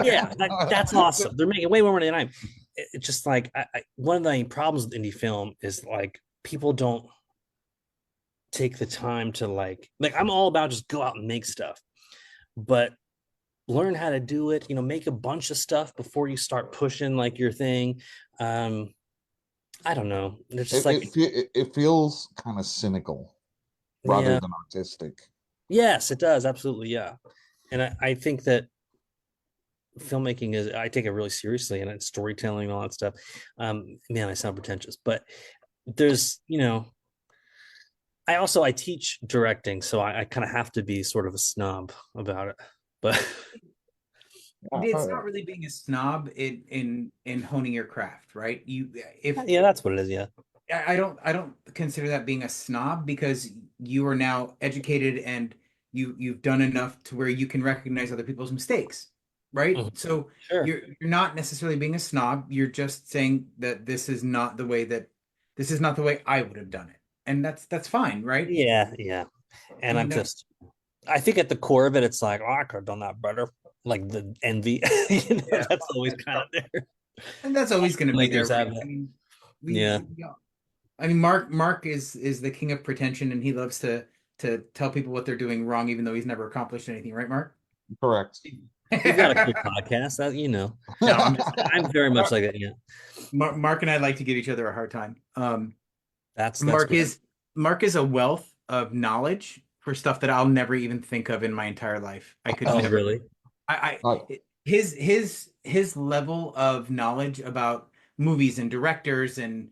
Yeah, that's awesome. They're making way more money than I am. It's just like one of the problems with indie film is like people don't take the time to like I'm all about just go out and make stuff, but learn how to do it. Make a bunch of stuff before you start pushing like your thing. I don't know. It's just like It feels kind of cynical rather yeah, than artistic. yes, it does absolutely, yeah. And I think that filmmaking is I take it really seriously and it's storytelling and all that stuff. Man, I sound pretentious, but there's I teach directing, so I kind of have to be sort of a snob about it. But It's not really being a snob in honing your craft, right? If yeah, that's what it is. Yeah. I don't consider that being a snob because you are now educated and you've done enough to where you can recognize other people's mistakes, right? Mhm. So Sure. you're not necessarily being a snob. You're just saying that this is not the way I would have done it, and that's fine, right? Yeah, yeah. And You know, I think at the core of it, it's like, oh, I could have done that better. Like the envy, yeah, that's always kind of there. and that's always going to be there, Makers right? have I that. mean, Yeah. I mean, Mark is the king of pretension, and he loves to tell people what they're doing wrong, even though he's never accomplished anything, right, Mark? Correct. We've got a cool podcast that. No, I'm just I'm very much like that. Yeah. Mark and I like to give each other a hard time. That's Mark great. is Mark is a wealth of knowledge for stuff that I'll never even think of in my entire life. I could Oh, never. really? Oh, His level of knowledge about movies and directors and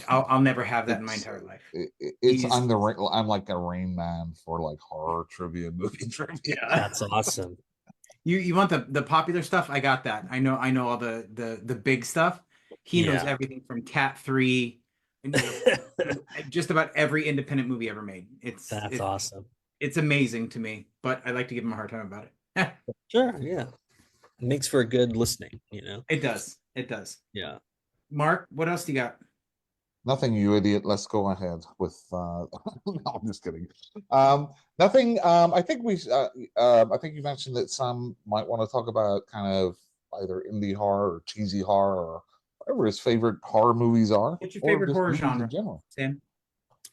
I'll never have that in my it's entire life. it's He's I'm like a Rain Man for like horror trivia, movie trivia. yeah. That's awesome. You want the popular stuff? I got that. I know all the big stuff. He knows Yeah. everything from Cat 3 and just about every independent movie ever made. That's awesome. It's amazing to me, but I like to give him a hard time about it. Sure. Yeah. It makes for a good listening. It does. It does. Yeah. Mark, what else do you got? Nothing, you idiot. Let's go ahead with no, I'm just kidding. Nothing. I think you mentioned that some might want to talk about kind of either indie horror or cheesy horror or whatever his favorite horror movies are, What's your or favorite just horror movies in genre, general. Sam?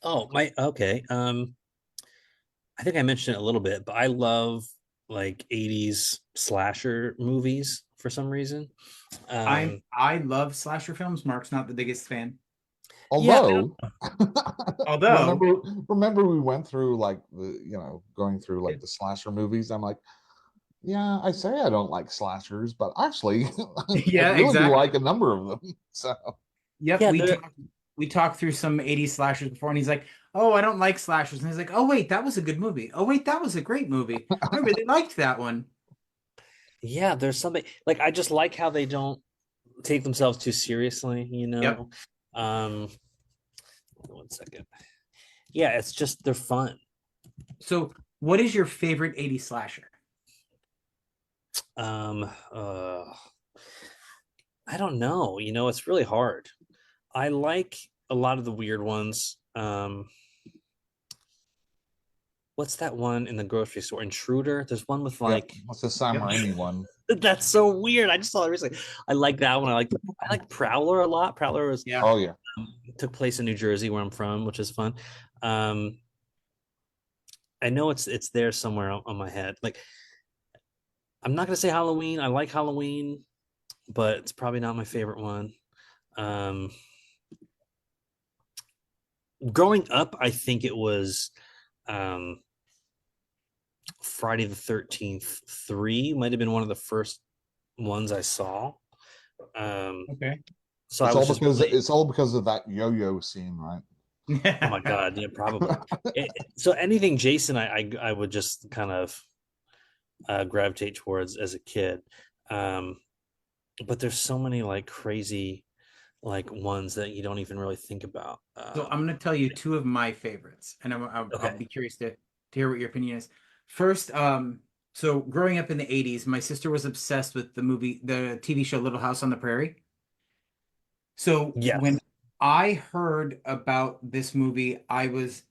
Oh, okay. I think I mentioned it a little bit, but I love like 80s slasher movies for some reason. I love slasher films. Mark's not the biggest fan. Yeah, Although, Although remember we went through like going through like the slasher movies. I'm like, yeah, I say I don't like slashers, but actually, I yeah, really do exactly. like a number of them. So Yep, yeah, we talked through some 80s slashers before, and he's like, "Oh, I don't like slashers." And he's like, "Oh, wait, that was a good movie. Oh, wait, that was a great movie. I really liked that one." yeah, there's something like I just like how they don't take themselves too seriously. Yep. Um, 1 second. Yeah, it's just they're fun. So, what is your favorite 80s slasher? Um, I don't know. It's really hard. I like a lot of the weird ones. What's that one in the grocery store? Intruder. There's one with yeah, like what's the Sam Yep. Raimi one? that's so weird. I just saw it recently. I like that one. I like Prowler a lot. Prowler was Yeah. Oh yeah, took place in New Jersey where I'm from, which is fun. Um, I know it's there somewhere on my head. Like I'm not gonna say Halloween. I like Halloween, but it's probably not my favorite one. Um, Growing up, I think it was um, Friday the 13th 3 might have been one of the first ones I saw. Okay. So I was just really, it's all because of that yo-yo scene, right? oh my God, yeah, probably. So anything Jason, I would just kind of gravitate towards as a kid. Um, but there's so many like crazy like ones that you don't even really think about. So I'm going to tell you two of my favorites, and I'll Okay. be curious to hear what your opinion is. First, so growing up in the 80s, my sister was obsessed with the TV show Little House on the Prairie. So when Yes. I heard about this movie, I was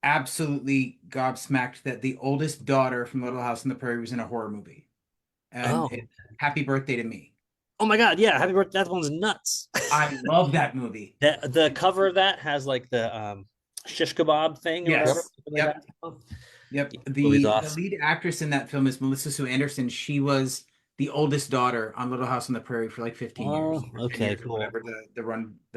absolutely gobsmacked that the oldest daughter from Little House on the Prairie was in a horror movie. And Oh. Happy Birthday to Me. Oh my God. Yeah. Happy birthday. That one's nuts. I love that movie. The cover of that has like the shish kebab thing or whatever. Yes. Yep. Yep. Yeah, movie's The awesome. lead actress in that film is Melissa Sue Anderson. She was the oldest daughter on Little House on the Prairie for like 15 years Oh, or 10 okay, years or cool. whatever the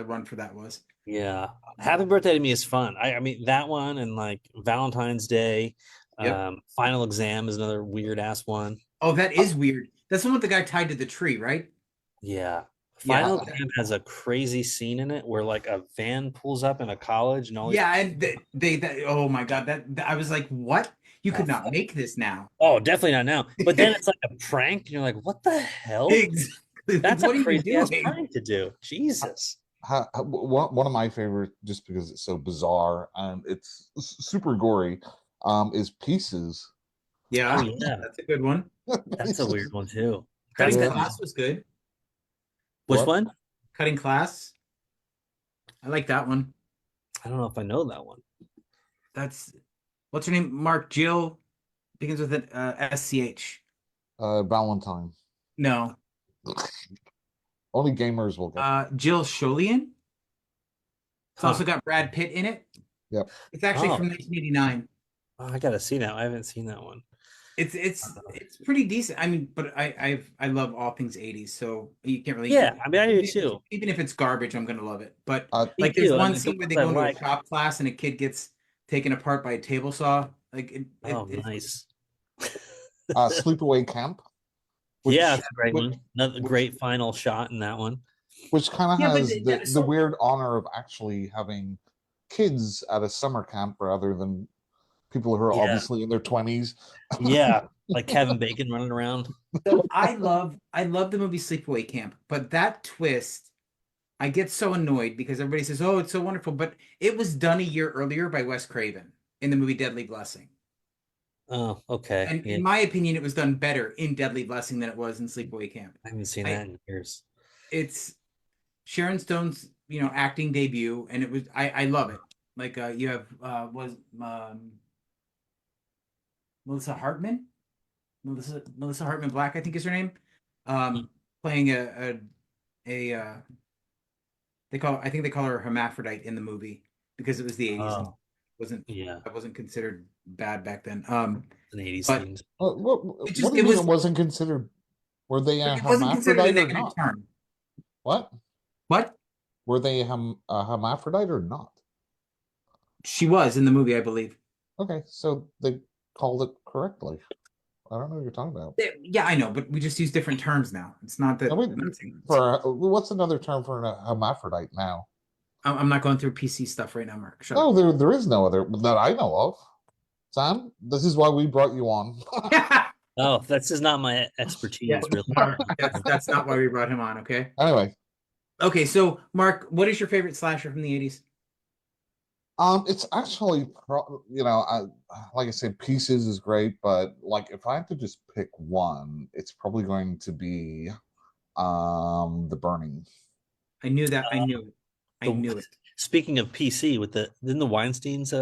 run for that was. Yeah. Happy birthday to me is fun. I mean that one and like Valentine's Day. Yep. Final exam is another weird ass one. Oh, that Uh, is weird. That's the one with the guy tied to the tree, right? Yeah. Yeah. Final exam has a crazy scene in it where like a van pulls up in a college and all these Yeah, and oh my God, I was like, what? You oh, could not fuck. make this now. Oh, definitely not now. But then it's like a prank, and you're like, what the hell? Exactly. Like, That's a what are you crazy ass doing? prank to do. Jesus. one of my favorite, just because it's so bizarre and it's super gory, is Pieces. Oh Yeah, yeah. that's a good one. That's a weird Pieces. one too. That's Cutting Yeah. Class was good. which What? one? Cutting Class. I like that one. I don't know if I know that one. That's what's her name? Mark Jill begins with an SCH. Valentine. No. Only gamers will get. Jill Scholian. It's Huh. also got Brad Pitt in it. Yep. It's actually Oh, from 1989. I gotta see that. I haven't seen that one. It's pretty decent. I mean, but I love all things 80s, so you can't really Yeah, I mean I do too. even if it's garbage, I'm gonna love it. But Me like there's too. And one like the scene where they ones I go into a like. shop class and a kid gets taken apart by a table saw. Like Oh, nice. Sleepaway Camp, which Yeah, that's a great which one. Another which, great final shot in that one. which kind of yeah, but has the weird honor of actually having kids at a summer camp rather than people who are Yeah, obviously in their 20s. yeah, like Kevin Bacon running around. so I love the movie Sleepaway Camp, but that twist, I get so annoyed because everybody says, "Oh, it's so wonderful," but it was done a year earlier by Wes Craven in the movie Deadly Blessing. Oh, okay. And Yeah, in my opinion, it was done better in Deadly Blessing than it was in Sleepaway Camp. I haven't seen I that in years. it's Sharon Stone's, acting debut, and I love it. Like you have was Melissa Hartman, Melissa Hartman Black, I think is her name, Hmm. playing a I think they call her hermaphrodite in the movie because it was the 80s and Oh, wasn't yeah, that wasn't considered bad back then. an 80s But themes. What do you mean it wasn't considered? Were they a it wasn't considered a hermaphrodite or negative not? term. What? What? Were they a hermaphrodite or not? She was in the movie, I believe. Okay, so they called it correctly. I don't know what you're talking about. Yeah, I know, but we just use different terms now. It's not I that mean, I'm not saying what's another term for a hermaphrodite now? I'm not going through PC stuff right now, Mark. Shut No, there is no other that I know of. Sam, this is why we brought you on. up. Oh, that's just not my Yeah, expertise, really. Mark, that's not why we brought him on, okay? Anyway, Okay, so Mark, what is your favorite slasher from the 80s? it's actually like I said, Pieces is great, but like if I had to just pick one, it's probably going to be The Burning. I knew that. I knew it. I The, knew it. speaking of PC, with didn't the Weinsteins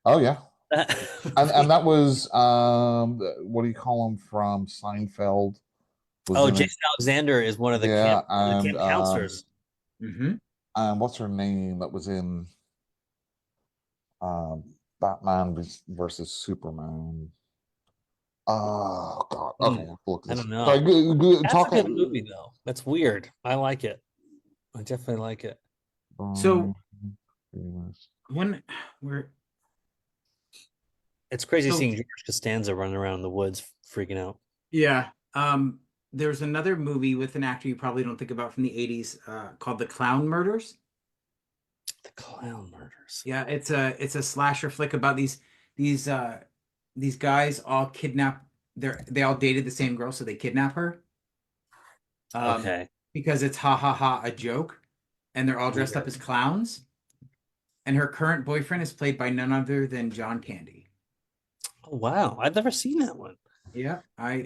Oh yeah. that And that was what do you call him from Seinfeld was oh, in it. Jason Alexander is one of the Yeah, camp counselors. Mm-hmm. what's her name that was in um Batman versus Superman? Oh God. Okay, Hmm, look I this. don't know. Sorry, That's a talk. good movie though. That's weird. I like it. I definitely like it. So Um, when we're It's crazy so seeing George Costanza running around in the woods freaking out. yeah, there's another movie with an actor you probably don't think about from the 80s, called The Clown Murders. The Clown Murders. Yeah, it's a slasher flick about these guys all kidnap they all dated the same girl, so they kidnap her. Um, Okay. because it's ha ha ha a joke, and they're all dressed up Weird. as clowns. And her current boyfriend is played by none other than John Candy. Oh, wow. I've never seen that one. Yeah, I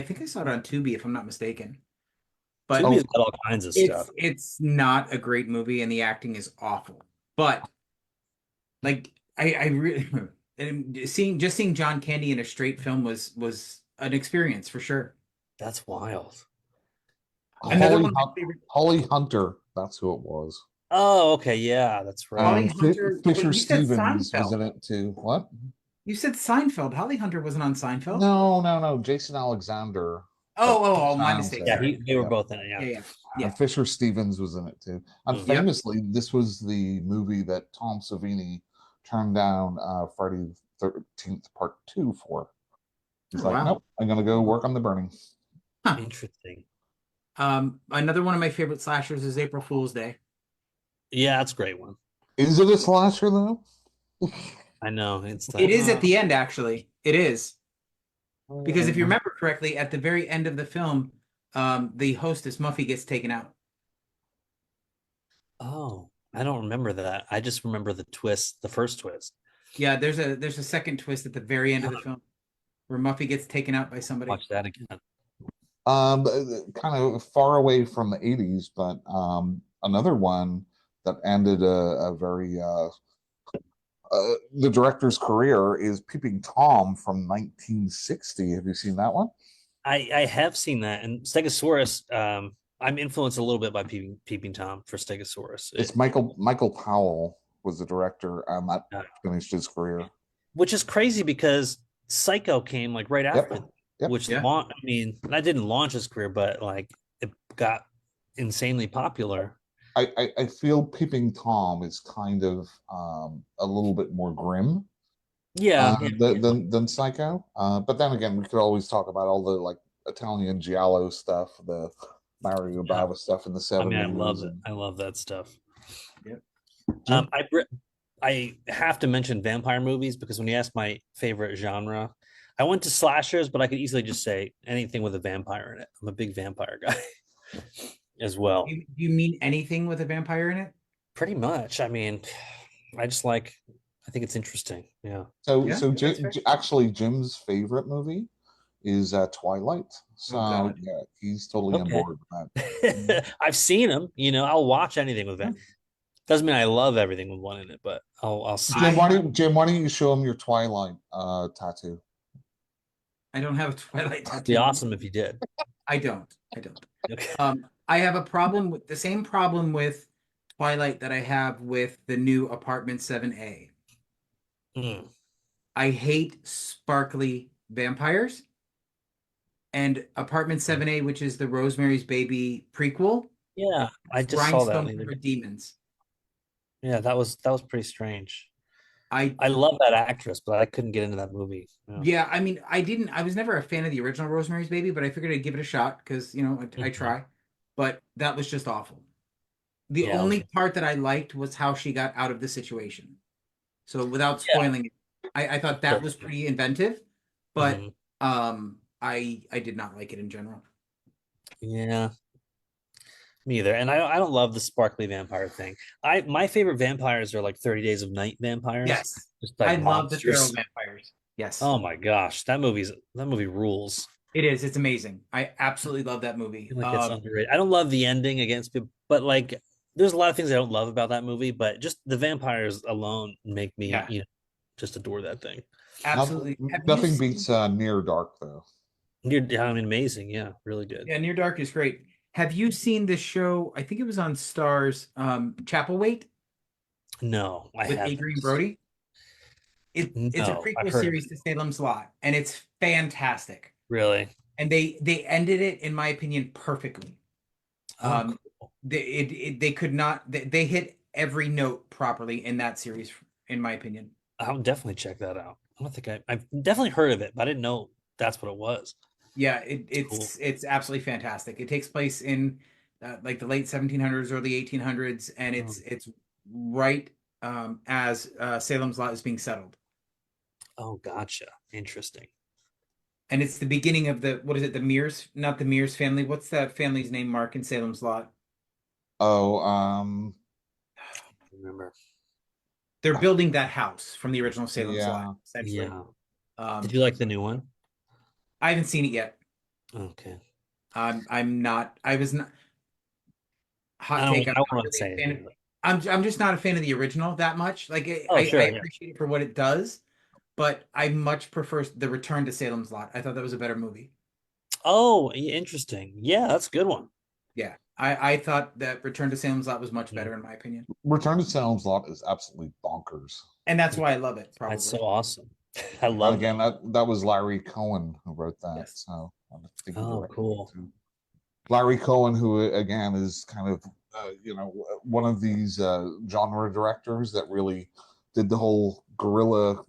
think I saw it on Tubi if I'm not mistaken. But Tubi's Oh, got all kinds of stuff. it's not a great movie and the acting is awful. But like I really and seeing John Candy in a straight film was an experience for sure. That's wild. Another Holly one of my favorite Holly Hunter. That's who it was. Oh, okay. Yeah, that's right. Holly And Hunter. Wait, Fisher you said Stevens was Seinfeld. in it too. What? You said Seinfeld. Holly Hunter wasn't on Seinfeld. No. Jason Alexander. That Oh, my sounds mistake. it. Yeah, Sorry. they were Yep. both in it. Yeah. Yeah, yeah, And yeah. Fisher Stevens was in it too. And Mhm. Yep. famously, this was the movie that Tom Savini turned down Friday the 13th Part 2 for. He's Oh, like, wow. nope, I'm going to go work on The Burning. Huh. Interesting. Another one of my favorite slashers is April Fool's Day. Yeah, that's a great one. Is it a slasher, though? I know. It's It like, is at the end, actually. It is. Because if you Uh, remember correctly, at the very end of the film, the hostess Muffy gets taken out. oh, I don't remember that. I just remember the twist, the first twist. Yeah, there's a second twist at the very end of the film where Muffy gets taken out by somebody. Watch that again. kind of far away from the 80s, but another one that ended a very the director's career is Peeping Tom from 1960. Have you seen that one? I have seen that, and Stegosaurus. I'm influenced a little bit by Peeping Tom for Stegosaurus. It's Michael Powell was the director, and that Uh, finished his career. which is crazy because Psycho came like right Yep. after, Yep. which Yeah. I mean, that didn't launch his career, but like it got insanely popular. I feel Peeping Tom is kind of a little bit more grim Yeah, yeah. than Psycho. But then again, we could always talk about all the like Italian giallo stuff, the Mario Yeah. Bava stuff in the I mean, 70s. I love it. I love that stuff. Yep. Jim? I have to mention vampire movies because when you ask my favorite genre, I went to slashers, but I could easily just say anything with a vampire in it. I'm a big vampire guy as well. Do you mean anything with a vampire in it? Pretty much. I mean, I just like, I think it's interesting. Yeah. So, Yeah, so that's fair. actually, Jim's favorite movie is Twilight. So, God. yeah, he's totally on Okay. board with that. I've seen them. I'll watch anything with that. Doesn't mean I love everything with one in it, but I'll see. Jim, why don't you show him your Twilight tattoo? I don't have a Twilight It'd tattoo. be awesome if you did. I don't. I don't. Okay. I have a problem with the same problem with Twilight that I have with the new Apartment 7A. Mm. I hate sparkly vampires. And Apartment 7A, which is the Rosemary's Baby prequel, Yeah, I just saw that. rhinestones for demons. Yeah, that was pretty strange. I I love that actress, but I couldn't get into that movie. Yeah, I mean, I was never a fan of the original Rosemary's Baby, but I figured I'd give it a shot because, I Mhm. try. But that was just awful. The Yeah, only part that I liked was how she got out of the situation. So without Yeah. spoiling it, I thought that was pretty inventive, but Mhm. I did not like it in general. Yeah, me either. And I don't love the sparkly vampire thing. My favorite vampires are like 30 Days of Night vampires. Yes. Just I like love the feral monsters. vampires. Yes. Oh my gosh, that movie rules. It is. It's amazing. I absolutely love that movie. I feel like it's underrated. I don't love the ending against people, but like there's a lot of things I don't love about that movie, but just the vampires alone make me, Yeah. just adore that thing. Absolutely. Nothing beats Near Dark, though. I mean, amazing. Yeah, really good. Yeah, Near Dark is great. Have you seen the show? I think it was on Stars, Chapelwaite No, I with haven't. Adrian Brody. It's a No, I've prequel heard of series to Salem's Lot, and it's fantastic. Really? And they ended it, in my opinion, perfectly. Oh, cool. They could not they hit every note properly in that series, in my opinion. I'll definitely check that out. I don't think I've definitely heard of it, but I didn't know that's what it was. Yeah, Cool. it's absolutely fantastic. It takes place in like the late 1700s, early 1800s, and it's right as Salem's Lot is being settled. Oh, gotcha. Interesting. and it's the beginning of the what is it? The Mears, not the Mears family. What's that family's name? Mark in Salem's Lot. Oh, Remember? They're building that house from the original Salem's Lot, yeah. essentially. Yeah. Did Um, you like the new one? I haven't seen it yet. Okay. I'm not. I was not. I Hot don't take. I'm I not won't really say a fan anything. I'm just not a fan of the original that much. Like Oh, I sure, yeah. appreciate it for what it does, but I much prefer the Return to Salem's Lot. I thought that was a better movie. Oh, interesting. Yeah, that's a good one. Yeah, I thought that Return to Salem's Lot was much Mm. better in my opinion, Return to Salem's Lot is absolutely bonkers. and that's why I love it. That's so Probably. awesome. I And love again, that. that was Larry Cohen who wrote that. Yes. So I think he Oh, directed it cool. too. Larry Cohen, who again is kind of one of these genre directors that really did the whole guerrilla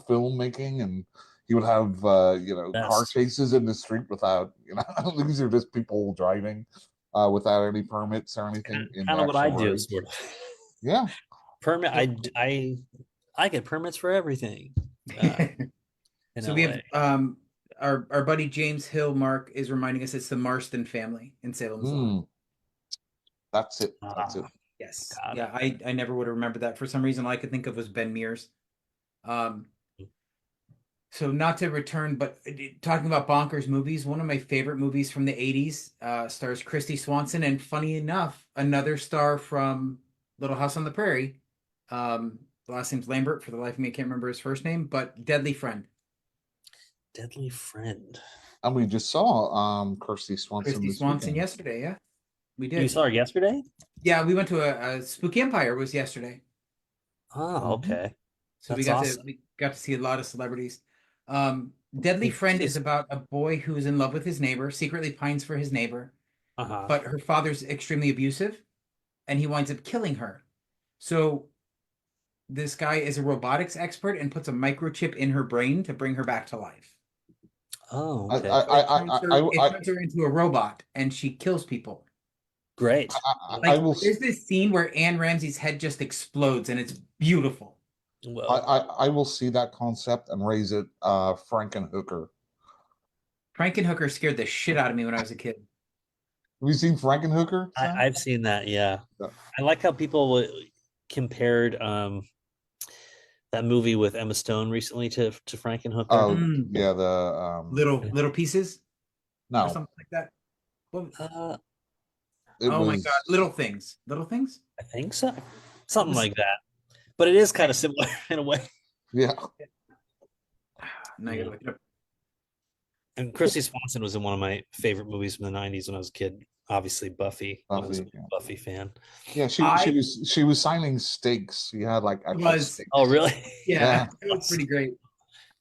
filmmaking, and he would have car Best. chases in the street without these are just people driving without any permits or anything in the Kind of what I actual do, roads. sort of. Yeah, Permit. I get permits for everything. In So we have LA. our buddy James Hill Mark is reminding us it's the Marston family in Salem's Lot. mm, that's it. That's it. Ah, Yes. got Yeah, I never would have remembered that. For some reason, all I could think of was Ben Mears. Um, so not to return, but talking about bonkers movies, one of my favorite movies from the 80s stars Christy Swanson, and funny enough, another star from Little House on the Prairie. The last name's Lambert. For the life of me, I can't remember his first name, but Deadly Friend. Deadly Friend. And we just saw Kirsty Swanson Christy this Swanson weekend. yesterday. Yeah, we You did. saw her yesterday? Yeah, we went to a Spooky Empire was yesterday. Oh, okay. So That's awesome. we got to see a lot of celebrities. Deadly Hey, Friend is Chris. about a boy who is in love with his neighbor, secretly pines for his neighbor, Uh-huh. but her father's extremely abusive, and he winds up killing her. So this guy is a robotics expert and puts a microchip in her brain to bring her back to life. Oh, I, okay. I, So it I, turns I, her I, it I, turns her into a robot, and she kills people. Great. I Like will. there's this scene where Anne Ramsey's head just explodes, and it's beautiful. Well, I will see that concept and raise it Frankenhooker. Frankenhooker scared the shit out of me when I was a kid. Have you seen Frankenhooker, Sam? I've seen that, yeah. Yeah. I like how people compared that movie with Emma Stone recently to Frankenhooker. Oh Mm. yeah, the Little pieces or no, something like that. Well, it oh my was God, Little Things. Little Things? I think so. Something was- like that. But it is kind of similar in a way. yeah. Now I gotta look it up. And Christy Swanson was in one of my favorite movies from the 90s when I was a kid. Obviously Buffy. I was a Buffy, yeah. Buffy fan. Yeah, I she was signing stakes. She had like actual was stakes. Oh, really? yeah, Yeah. it was pretty great.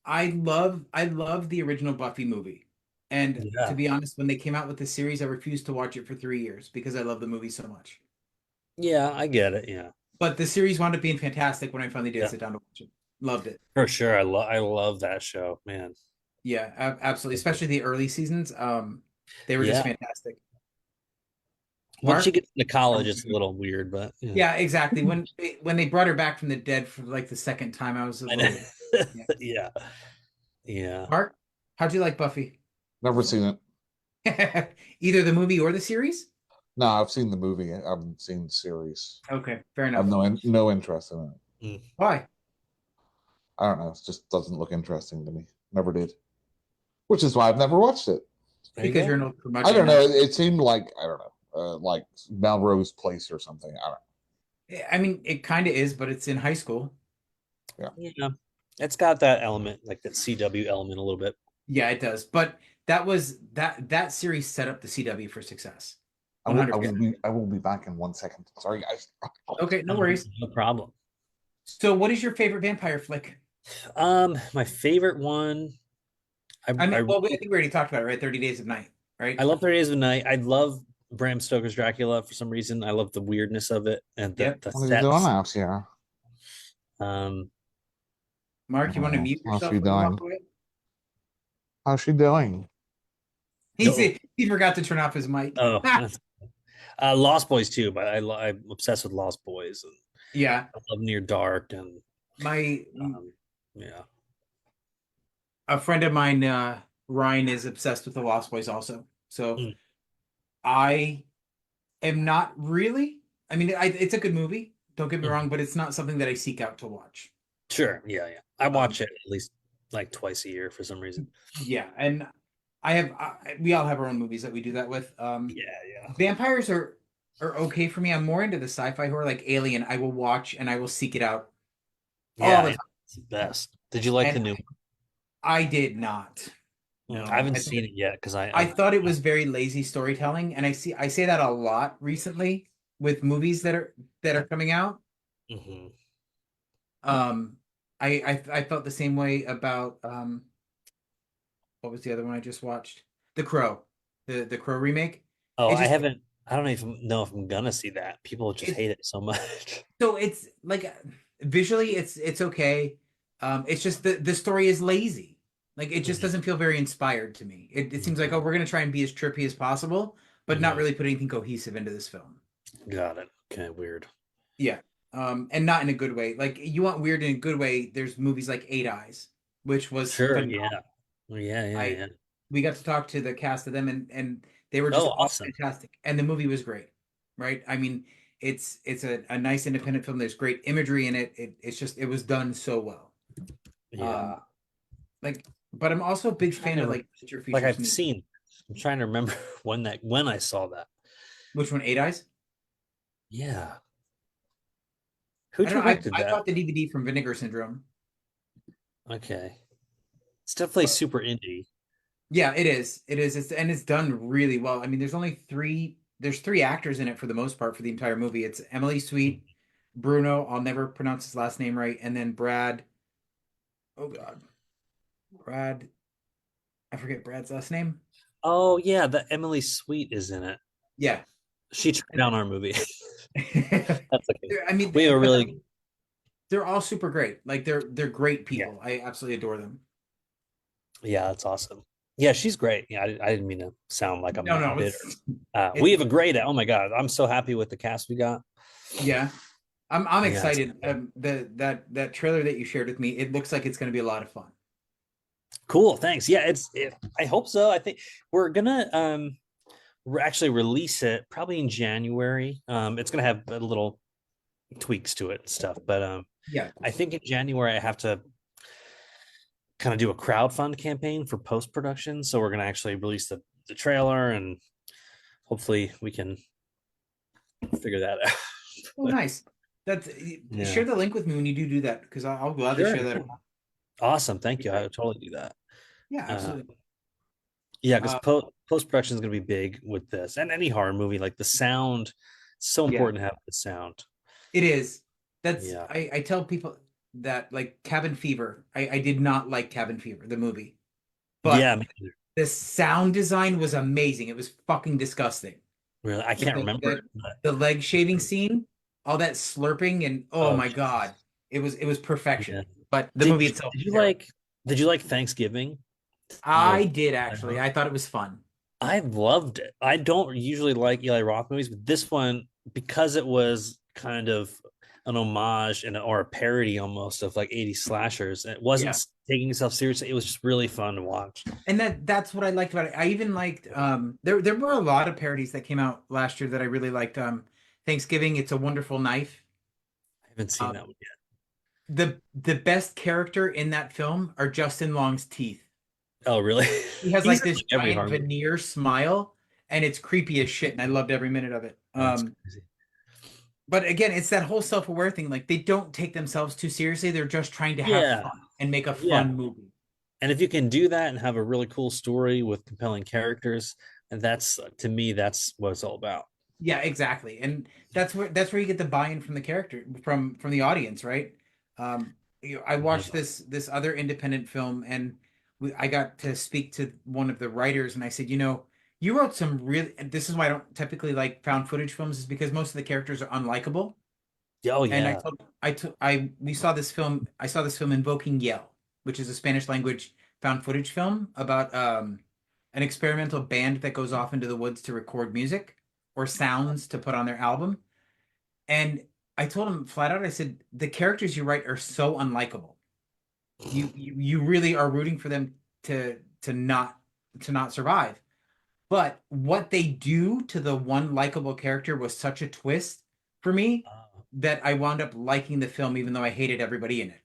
I love the original Buffy movie. And Yeah. to be honest, when they came out with the series, I refused to watch it for 3 years because I love the movie so much. Yeah, I get it. Yeah. But the series wound up being fantastic when I finally did Yeah. sit down to watch it. Loved it. For sure. I love that show, man. Yeah, absolutely. Especially the early seasons. They were just Yeah. fantastic. Once you Mark? get into college, it's a little weird, but yeah. Yeah, exactly. When they brought her back from the dead for like the second time, I was a I know. little Yeah. Yeah. Mark, how'd you like Buffy? Never seen it. Either the movie or the series? No, I've seen the movie. I haven't seen the series. Okay, fair I have enough. no interest in it. Why? I don't know. It just doesn't look interesting to me. Never did. Which is why I've never watched it. There you Because go. you're an old curmudgeon. I don't know. It seemed like I don't know, like Melrose Place or something. I don't know. I mean, it kind of is, but it's in high school. Yeah. It's got that element, like that CW element a little bit. Yeah, it does. But that series set up the CW for success. I will 100%. I will be back in 1 second. Sorry, guys. Okay, no worries. No problem. So, what is your favorite vampire flick? My favorite one. I think we already talked about it, right? 30 Days of Night, right? I love 30 Days of Night. I love Bram Stoker's Dracula for some reason. I love the weirdness of it and the Yep. the What are you doing sets. now, Sierra? Mark, you want to mute How's yourself? she when you walk doing? away? How's she doing? He forgot to turn off his mic. Oh, Lost Boys too, but I'm obsessed with Lost Boys. And Yeah, I love Near Dark and my yeah. a friend of mine Ryan is obsessed with the Lost Boys also. So Mm, I am not really. I mean, it's a good movie. Don't get me wrong, mhm. but it's not something that I seek out to watch. Sure. Yeah, yeah. I Um, watch it at least like twice a year for some reason. yeah, and we all have our own movies that we do that with. Yeah, yeah. Vampires are okay for me. I'm more into the sci-fi horror like Alien. I will watch and I will seek it out all Yeah, the yeah. time. It's the best. Did you like the And new I did not. one? I No, haven't seen it yet because I thought it was very lazy storytelling, and I say that a lot recently with movies that are coming out. Mhm. Um, I felt the same way about what was the other one I just watched? The Crow, the Crow remake. Oh, It I just haven't. I don't even know if I'm gonna see that. People just it hate it so much. so it's like visually it's okay. It's just the story is lazy. Like it just Mhm. doesn't feel very inspired to me. It seems like, Okay. oh, we're gonna try and be as trippy as possible, but not Mhm. really put anything cohesive into this film. Got it. Okay, weird. Yeah. And not in a good way. Like you want weird in a good way, there's movies like Eight Eyes, which was Sure. phenomenal. Yeah. Yeah. Yeah. I Yeah. We got to talk to the cast of them and they were just Oh, all awesome. fantastic. And the movie was great. Right? I mean, it's a nice independent film. There's great imagery in it. It's just it was done so well. Yeah. Um like but I'm also a big Trying fan to of like feature like features I've movies. seen. I'm trying to remember when I saw that. Which one, Eight Eyes? Yeah. Who I don't know. directed I that? bought the DVD from Vinegar Syndrome. Okay. It's definitely But super indie. yeah, it is. It is. It's done really well. I mean, there's three actors in it for the most part for the entire movie. It's Emily Sweet, Bruno, I'll never pronounce his last name right, and then Brad. Oh God, Brad. I forget Brad's last name. Oh yeah, the Emily Sweet is in it. Yeah. She turned down our movie. That's okay. I mean, We have a but really they're all super great. Like they're great yeah. people. I absolutely adore them. Yeah, that's awesome. Yeah, she's great. Yeah, I didn't mean to sound like I'm No, that no, bitter. We it's have a great. Oh my god, I'm so happy with the cast we got. yeah. I'm Yeah, it's excited. That trailer that you shared with me, it looks like it's going to be a lot of fun. cool. Thanks. Yeah, I hope so. I think we're gonna actually release it probably in January. It's gonna have a little tweaks to it and stuff, but Yeah. I think in January I have to kind of do a crowdfund campaign for post production. So we're gonna actually release the trailer and hopefully we can figure that out. Oh, nice. That's Yeah. Share the link with me when you do that because I'll gladly Sure. share that. Yeah. Awesome. That'd Thank be you. I great. would totally do that. Yeah, Uh, absolutely. yeah, because Uh, post production is going to be big with this and any horror movie. Like the sound, it's so yeah, important to have the sound. it is. Yeah. I tell people that like Cabin Fever. I did not like Cabin Fever, the movie, but Yeah. Me neither. the sound design was amazing. It was fucking disgusting. Really, I Like can't remember it, but the leg shaving scene, all that slurping, and oh oh my God, it was perfection. yeah. But the Did movie itself did was you terrible. like did you like Thanksgiving I with did Eli actually. Roth? I thought it was fun. I loved it. I don't usually like Eli Roth movies, but this one, because it was kind of an homage or a parody almost of like 80s slashers, it wasn't Yeah. taking itself seriously. It was just really fun to watch. And that's what I liked about it. I even liked there were a lot of parodies that came out last year that I really liked. Thanksgiving, It's a Wonderful Knife. I haven't seen Uh, that one yet. the best character in that film are Justin Long's teeth. Oh, really? He has He's like in this like every giant horror movie. veneer smile and it's creepy as shit and I loved every minute of it. That's crazy. But again, it's that whole self-aware thing. Like they don't take themselves too seriously. They're just trying to have Yeah, fun and make a yeah. fun movie. And if you can do that and have a really cool story with compelling characters, and that's to me, that's what it's all about. Yeah, exactly. And that's where you get the buy-in from the character from the audience, right? I watched Yeah. this other independent film and I got to speak to one of the writers and I said, you wrote some really and this is why I don't typically like found footage films is because most of the characters are unlikable. Oh And yeah. I took I we saw this film I saw this film Invoking Yell, which is a Spanish language found footage film about an experimental band that goes off into the woods to record music or sounds to put on their album. And I told him flat out, I said, the characters you write are so unlikable. You really are rooting for them to not to not survive. But what they do to the one likable character was such a twist for me Uh, that I wound up liking the film, even though I hated everybody in it.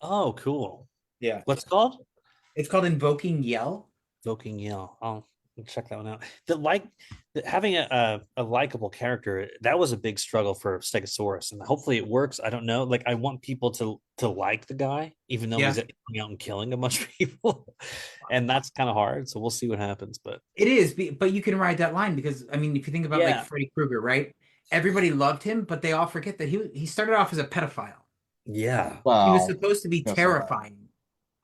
oh, cool. Yeah. What's it called? It's called Invoking Yell. Invoking Yell. I'll check that one out. Having a likable character, that was a big struggle for Stegosaurus, and hopefully it works. I don't know. Like I want people to like the guy, even though Yeah, he's going out and killing a bunch of people, and that's kind of hard. So we'll see what happens. But it is, but you can ride that line because I mean, if you think about like yeah, Freddy Krueger, right? Everybody loved him, but they all forget that he started off as a pedophile. yeah, He was Well, supposed to be yes and no. terrifying,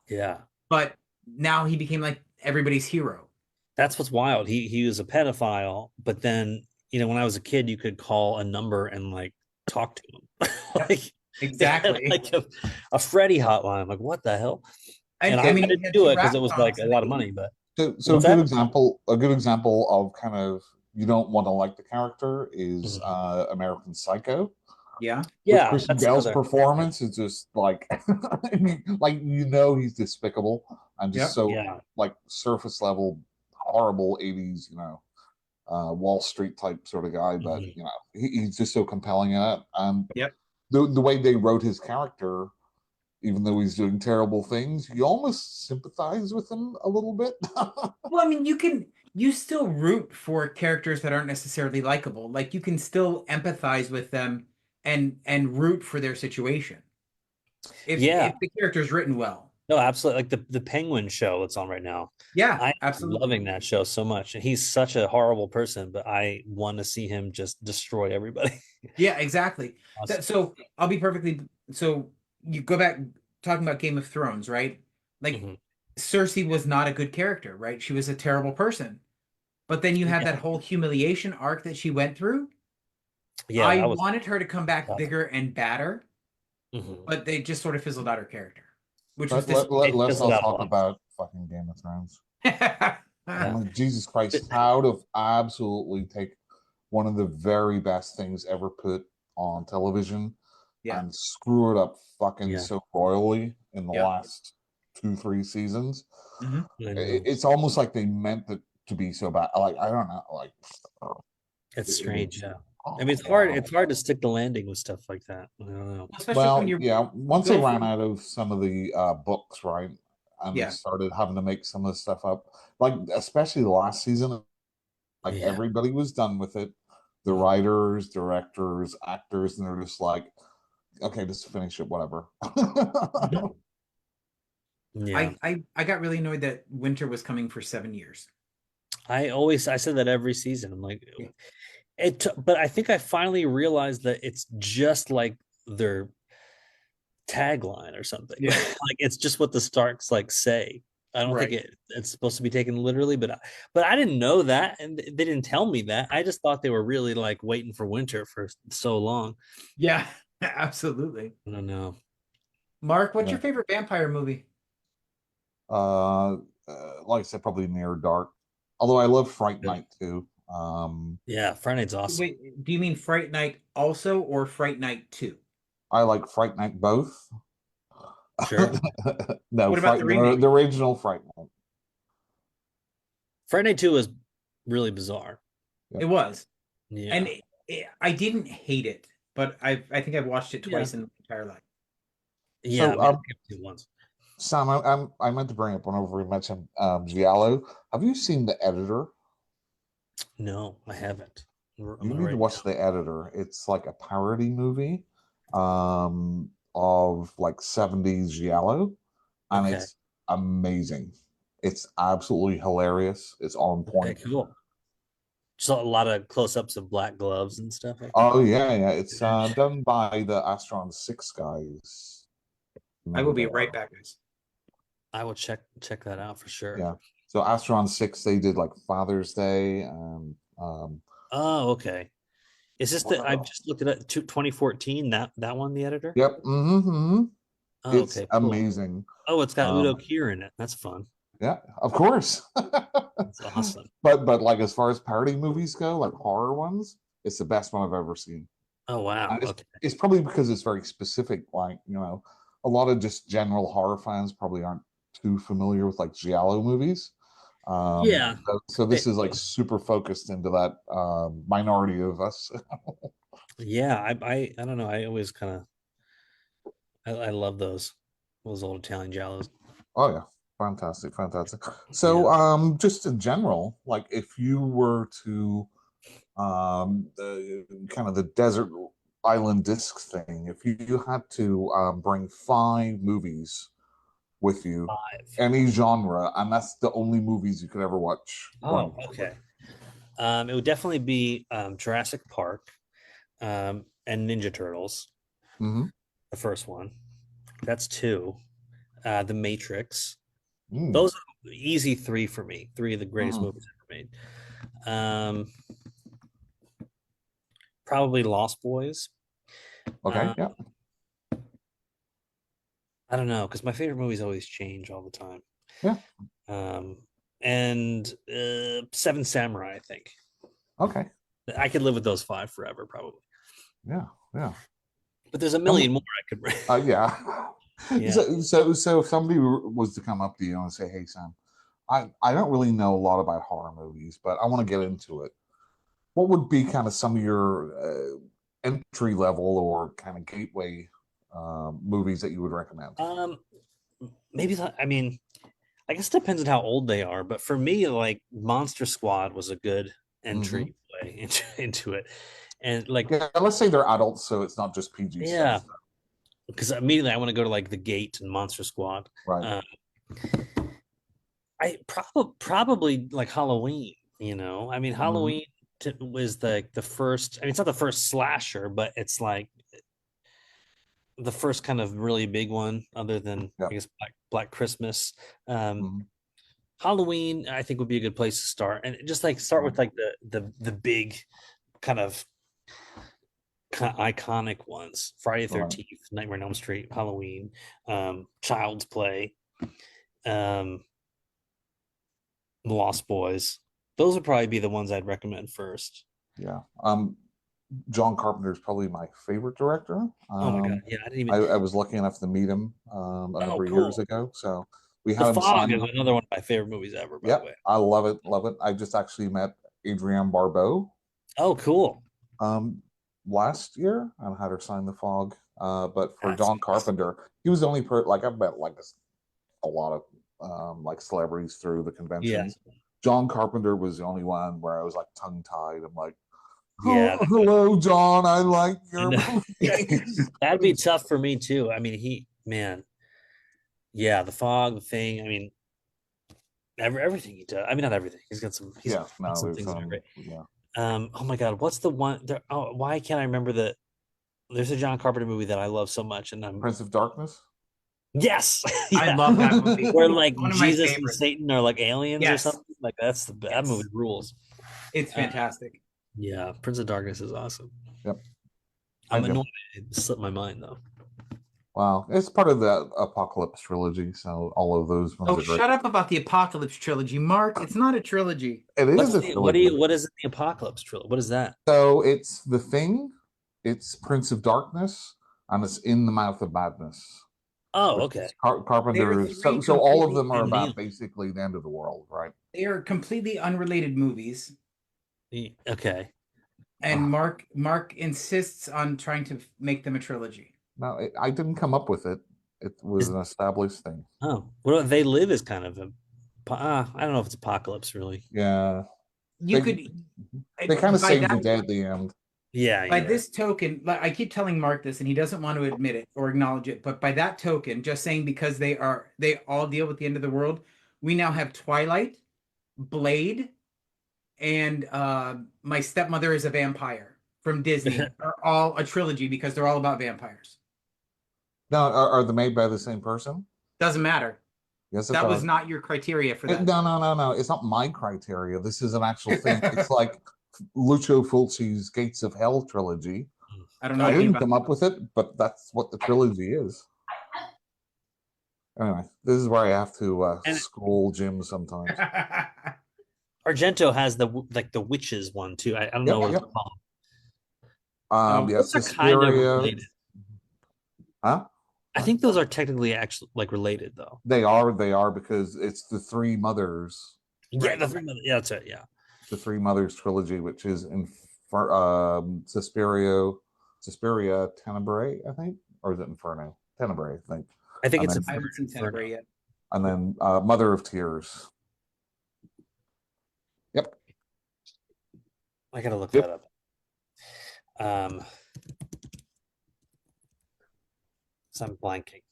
yeah. but now he became like everybody's hero. That's what's wild. He was a pedophile, but then when I was a kid, you could call a number and like talk to him. Yep, Like they had exactly. like a Freddy hotline. Like what the hell? And And I I mean, he didn't had do two it because rap it was like songs a in the lot of money. 80s. But So what's that? a good example of kind of you don't want to like the character is Mhm. American Psycho. Yeah. With Yeah, Christian that's Bale's another. performance is just like like he's despicable and just Yep. so Yeah, like surface level horrible 80s, Wall Street type sort of guy, but mhm. he's just so compelling in it. And Yep. the way they wrote his character, even though he's doing terrible things, you almost sympathize with him a little bit. Well, I mean, you still root for characters that aren't necessarily likable. Like you can still empathize with them and root for their situation Yeah. if the character's written well. No, absolutely. Like the Penguin show that's on right now. Yeah, I'm absolutely. loving that show so much. And he's such a horrible person, but I want to see him just destroy everybody. Yeah, exactly. Awesome. So I'll be perfectly so you go back talking about Game of Thrones, right? Like Mhm. Cersei was not a good character, right? She was a terrible person. But then you had Yeah. that whole humiliation arc that she went through. Yeah, I that was wanted her to come back tough. bigger and badder, Mhm. but they just sort of fizzled out her character, which was But disappointing. It let's fizzled not out a talk lot. about fucking Game of Thrones. I Yeah. mean, Jesus Christ, But how to absolutely take one of the very best things ever put on television Yeah, and screw it up fucking yeah, so royally in the yeah. last 2, 3 seasons. Hmm. I know. It's almost like they meant it to be so bad. Like I don't know, like It's it strange, was. yeah. I Oh mean, my god. it's hard to stick the landing with stuff like that. I don't know. Especially when Well, you yeah. Once they go ran from out of some of the books, right, and they yeah, started having to make some of the stuff up, like especially the last season, like Yeah. everybody was done with it. The Mhm. writers, directors, actors, and they're just like, okay, just finish it, whatever. Mhm. Yeah. I got really annoyed that winter was coming for 7 years. I said that every season. I'm like, Yeah, but I think I finally realized that it's just like their tagline or something. yeah, Like it's just what the Starks like say. I don't think right. it's supposed to be taken literally, but I didn't know that, and they didn't tell me that. I just thought they were really like waiting for winter for so long. Yeah, absolutely. I don't know. Mark, what's Yeah. your favorite vampire movie? Uh, like I said, probably Near Dark. Although I love Fright Good. Night too. Yeah, Friday's awesome. Wait, do you mean Fright Night also or Fright Night 2? I like Fright Night both. Sure. No, What about the the remake? original Fright Night. Friday 2 is really bizarre. It Yep. was. And Yeah. I didn't hate it, but I think I've watched it Yeah. twice in my entire life. Yeah. I So, mean, I think I've seen it once. Sam, I meant to bring up whenever we mentioned Giallo. Have you seen The Editor? No, I haven't. I'm You gonna need to write it watch down. The Editor. It's like a parody movie of like 70s Giallo, and Okay. it's amazing. It's absolutely hilarious. It's on Okay, point. cool. Just a lot of close-ups of black gloves and stuff like that. Oh yeah, yeah. It's done by the Astron 6 guys. I Remember will who be they right are? back, guys. I will check that out for sure. Yeah. So Astron 6, they did like Father's Day and Oh, okay. Is this what the I've else? just looked at it 2014, that one, the editor? Yep. Oh, It's okay, cool. amazing. Oh, it's got Udo Um, Kier in it. That's fun. yeah, of course. That's awesome. But like as far as parody movies go, like horror ones, it's the best one I've ever seen. Oh, wow. And Okay. it's probably because it's very specific. Like, a lot of just general horror fans probably aren't too familiar with like Giallo movies. Yeah. So this is like super focused into that minority of us. Yeah, I don't know. I always kind of I love those old Italian giallos. Oh yeah, fantastic, fantastic. Yeah. So just in general, like if you were to kind of the desert island disc thing, if you had to bring 5 movies with you, Five. any genre, and that's the only movies you could ever watch going Oh, forward. okay. It would definitely be Jurassic Park, and Ninja Turtles, Mm-hmm. the first one. That's two. The Matrix. Mm. Those are easy three for me. Three of the greatest Mm-hmm. movies ever made. Um, Probably Lost Boys. Okay, Uh, yeah. I don't know because my favorite movies always change all the time. Yeah. Um, and Seven Samurai, I think. Okay. I could live with those five forever, probably. Yeah. Yeah. But there's a Um, million more I could. yeah. Yeah. So if somebody was to come up to you and say, "Hey, Sam, I don't really know a lot about horror movies, but I want to get into it. What would be kind of some of your entry level or kind of gateway movies that you would recommend?" Um, Maybe I mean, I guess it depends on how old they are. But for me, like Monster Squad was a good Hmm. entry way into it, and like Yeah, let's say they're adults, so it's not just PG yeah, stuff, because immediately I want to go to like The Gate and Monster Squad. right? Uh, I probably like Halloween. I mean Hmm. Halloween was the first. I mean, it's not the first slasher, but it's like the first kind of really big one, other than Yeah. I guess Black Christmas. Um, Hmm. Halloween, I think would be a good place to start, and just like start Right. with like the big kind of iconic ones: Friday the Right. 13th, Nightmare on Elm Street, Halloween, Child's Play, um, Lost Boys. Those would probably be the ones I'd recommend first. Yeah. John Carpenter is probably my favorite director. Oh my god, yeah, I didn't even. I was lucky enough to meet him a Oh, number of years cool. ago, so we The had him Fog sign. is another one of my favorite movies ever, by the Yep, way. I love it, love it. I just actually met Adrienne Barbeau Oh, cool. um, last year and had her sign The Fog. But for That's John awesome. Carpenter, he was the only like I've met like a lot of like celebrities through the Yeah, conventions. John Carpenter was the only one where I was like tongue tied. I'm like, yeah. oh, hello, John. I like I your know. movies. That'd be tough for me too. I mean, man, yeah, The Fog, The Thing. I mean, everything he does. I mean, not everything. He's Yeah, got no, some there's things that are great. yeah, Oh my God, what's the one? Oh, why can't I remember the? There's a John Carpenter movie that I love so much, and I'm Prince of Darkness. yes, I yeah, love that movie. where It's like one of my Jesus and favorites. Satan are like aliens or Yes, something. Like that movie yes, rules. it's Uh, fantastic. yeah, Prince of Darkness is awesome. Yep, I I'm do. annoyed it slipped my mind though. Wow, it's part of the Apocalypse trilogy, so all of those ones Oh, are great. shut up about the Apocalypse trilogy, Mark. It's not a trilogy. It is a trilogy. What is the Apocalypse trilogy? What is that? So it's The Thing, it's Prince of Darkness, and it's In the Mouth of Madness, Oh, which okay. is They are Carpenter's. three So all of completely them are about basically the end of the world, right? they are completely unrelated movies, Okay. and Ah, Mark insists on trying to make them a trilogy. no, I didn't come up with it. It was Is an established thing. what about They Live is kind of I don't know if it's apocalypse really. Yeah, You they could they kind of by saved that the day at the end. Yeah, by yeah. this token, like, I keep telling Mark this, and he doesn't want to admit it or acknowledge it. But by that token, just saying because they all deal with the end of the world, we now have Twilight, Blade, and My Stepmother is a Vampire from Disney are all a trilogy because they're all about vampires. Now, are they made by the same person? Doesn't matter. Yes, it That was does. not your criteria for that. No, no, no, no. It's not my criteria. This is an actual thing. It's like Lucio Fulci's Gates of Hell trilogy. I don't know I anything didn't about come up with it, but that's what the trilogy is. Anyway, this is where I have to And school Jim sometimes. that. Argento has the witches one too. I don't know Yep, what it's yep. called. Yeah, Those are kind of Suspiria. related. Huh? I Sorry. think those are technically actually like related though. They are because it's the three mothers Yeah, Right. yeah, that's it. Yeah, the Three Mothers trilogy, which is in Suspiria Tenebrae, I think, or is it Inferno? Tenebrae, I think, I think and it's then I haven't seen Inferno. Tenebrae yet. Mother of Tears. Yep. I gotta look Yep. that up. Um, so I'm blanking.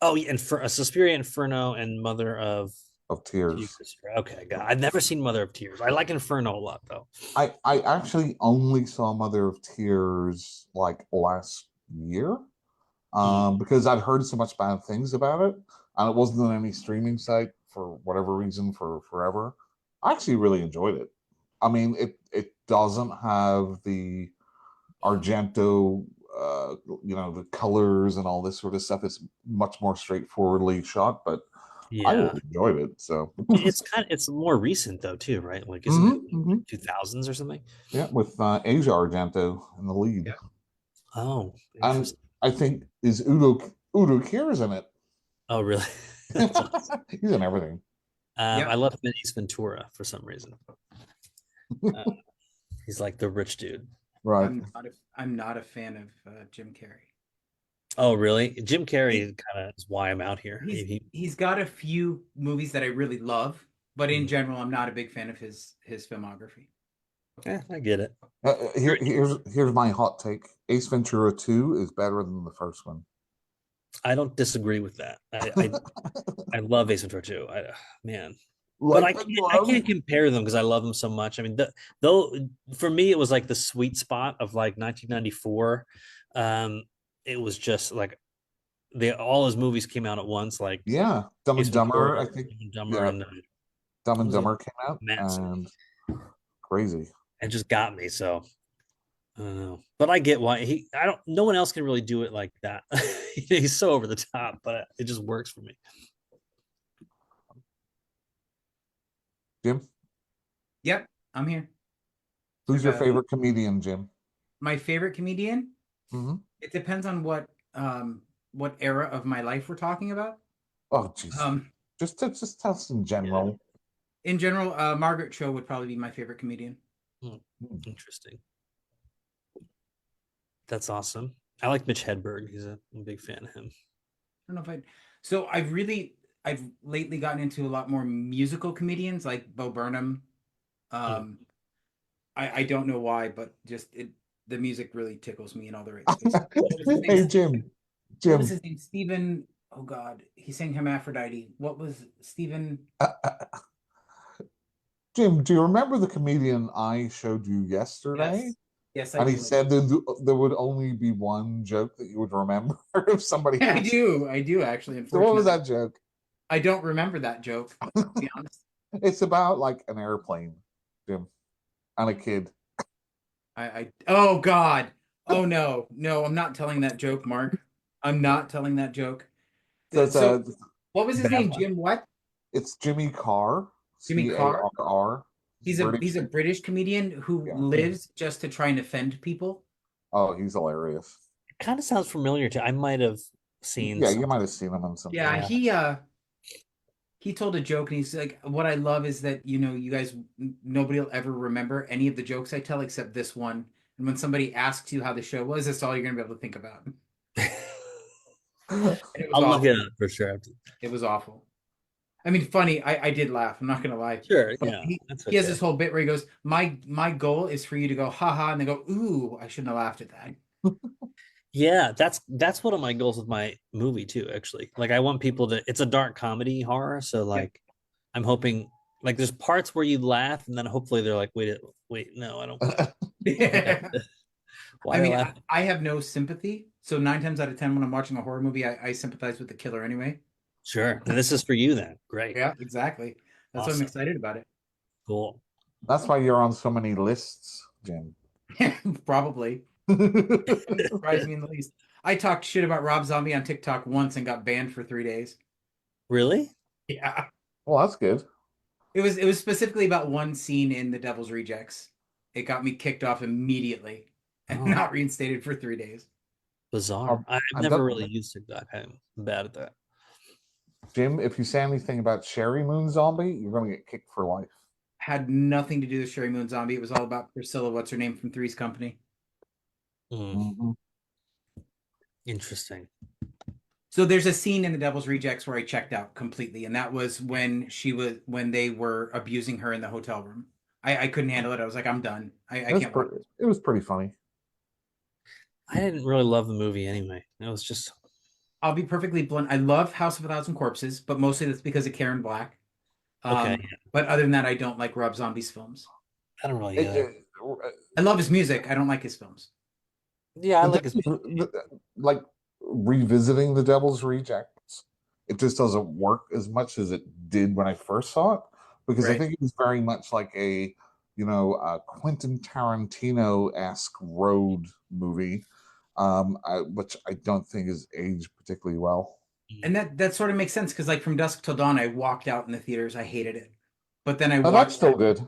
Oh, yeah, and for Suspiria, Inferno, and Mother of Of Tears. Tears. Okay, God, I've never seen Mother of Tears. I like Inferno a lot, though. I actually only saw Mother of Tears like last year, because I'd heard so much bad things about it, and it wasn't on any streaming site for whatever reason for forever. I actually really enjoyed it. I mean, it doesn't have the Argento, the colors and all this sort of stuff. It's much more straightforwardly shot, but I Yeah, really enjoyed it. So, it's more recent though too, right? Like, isn't it Mhm, mhm. 2000s or something? Yeah, with Asia Argento in the lead, Yeah. Oh, and interesting. I think is Udo Kier's in it. Oh, really? That's awesome. He's in everything. I Yep. love him in Ace Ventura for some reason. Uh, he's like the rich dude. Right. I'm not a fan of Jim Carrey. Oh, really? Jim He, Carrey kind of is why I'm out here. he's got a few movies that I really love, but in Mhm. general, I'm not a big fan of his filmography. Yeah, I get it. Here's my hot take. Ace Ventura 2 is better than the first one. I don't disagree with that. I love Ace Ventura too. Man, but Like I the can't glove. compare them because I love them so much. I mean, though for me it was like the sweet spot of like 1994. Um, it was just like they all his movies came out at once, like Yeah. Dumb Ace and Dumber, Ventura, I think. Dumb and Dumber, Yeah. and Dumb what and was it? Dumber came out Matt, and crazy. and just got me. So I don't know, but I get why he. I don't. No one else can really do it like that. He's so over the top, but it just works for me. Jim, Yep, I'm here. who's I've, your favorite comedian, Jim? my favorite comedian. Hmm. It depends on what era of my life we're talking about. Oh, jeez. Um, Just tell us in Yeah. general. in general, Margaret Cho would probably be my favorite comedian. Hmm. Interesting. That's awesome. I like Mitch Hedberg. I'm a big fan of him. I don't know if I. So I've lately gotten into a lot more musical comedians like Bo Burnham. Hmm. Um, I don't know why, but just the music really tickles me in all the right places. What was his Hey, name? Jim. What was Jim. his name? Stephen. Oh God, he sang Hermaphrodite. What was Stephen? Jim, do you remember the comedian I showed you yesterday? Yes, yes, I And he do. said there would only be one joke that you would remember if somebody I asked. do. I do actually. So what was Unfortunately, that joke? I don't remember that joke. To be honest, It's about like an airplane, Jim, and a kid. I. Oh God. Oh no, no, I'm not telling that joke, Mark. I'm not telling that joke. So it's So, a what was his Bad name? one. Jim what? it's Jimmy Carr, Jimmy Carr. Carr. He's British. a British comedian who Yeah. lives just to try and offend people. Oh, he's hilarious. It kind of sounds familiar to. I might have seen Yeah, you something. might have seen him on something. Yeah, Yeah, he told a joke and he's like, what I love is that, you guys, nobody will ever remember any of the jokes I tell except this one. And when somebody asks you how the show was, that's all you're going to be able to think about. And it was I'll look it awful. up for sure. It was awful. I mean, funny. I did laugh. I'm not going to lie. Sure, But yeah, that's he has okay. this whole bit where he goes, my goal is for you to go, haha. And they go, ooh, I shouldn't have laughed at that. Yeah, that's one of my goals with my movie too. Actually, like I want people to. It's a dark comedy horror, so Yeah. like I'm hoping like there's parts where you laugh, and then hopefully they're like, wait, no, I don't. Yeah. Why I are they mean, laughing? I have no sympathy. So 9 times out of 10, when I'm watching a horror movie, I sympathize with the killer anyway. Sure, and this is for you then. Great, Yeah, exactly. That's why I'm awesome, excited about cool. That's why you're on so many lists, Jim. it. Probably. Wouldn't surprise me in the least. I talked shit about Rob Zombie on TikTok once and got banned for 3 days. Really? Yeah. Well, that's good. It was specifically about one scene in The Devil's Rejects. It got me kicked off immediately and Oh, not reinstated for 3 days. bizarre. I've And never that, really used TikTok. I'm bad at that. Jim, if you say anything about Sherry Moon Zombie, you're going to get kicked for life. Had nothing to do with Sherry Moon Zombie. It was all about Priscilla, what's her name from Three's Company. Mm, Mhm. interesting. So there's a scene in The Devil's Rejects where I checked out completely, and that was when they were abusing her in the hotel room. I couldn't handle it. I was like, I'm done. I can't watch this. It was pretty funny. I didn't really love the movie anyway. It was just I'll be perfectly blunt. I love House of a Thousand Corpses, but mostly that's because of Karen Black. okay. But other than that, I don't like Rob Zombie's films. I don't really. I love his music. I don't like his films. Yeah, I like his. Like revisiting The Devil's Rejects, it just doesn't work as much as it did when I first saw it, because I Right. think it was very much like a Quentin Tarantino-esque road movie, which I don't think is aged particularly well. And that sort of makes sense because like From Dusk Till Dawn, I walked out in the theaters. I hated it. But then I Oh, that's watched still it. good.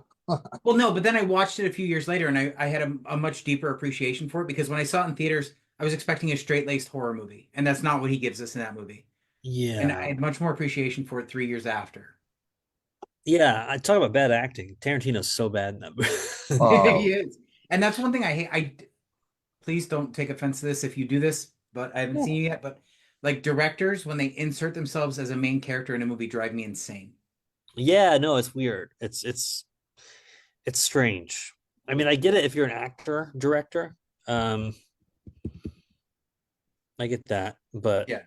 Well, no, but then I watched it a few years later and I had a much deeper appreciation for it because when I saw it in theaters, I was expecting a straight-laced horror movie, and that's not what he gives us in that movie. And I Yeah, had much more appreciation for it 3 years after. yeah. I talk about bad acting. Tarantino's so bad in that movie. Uh, He is. And that's one thing I hate. Please don't take offense to this if you do this, but I haven't Yeah. seen you yet. But like directors, when they insert themselves as a main character in a movie, drive me insane. Yeah, no, it's weird. It's strange. I mean, I get it if you're an actor, director. Um, I get that, but Yeah.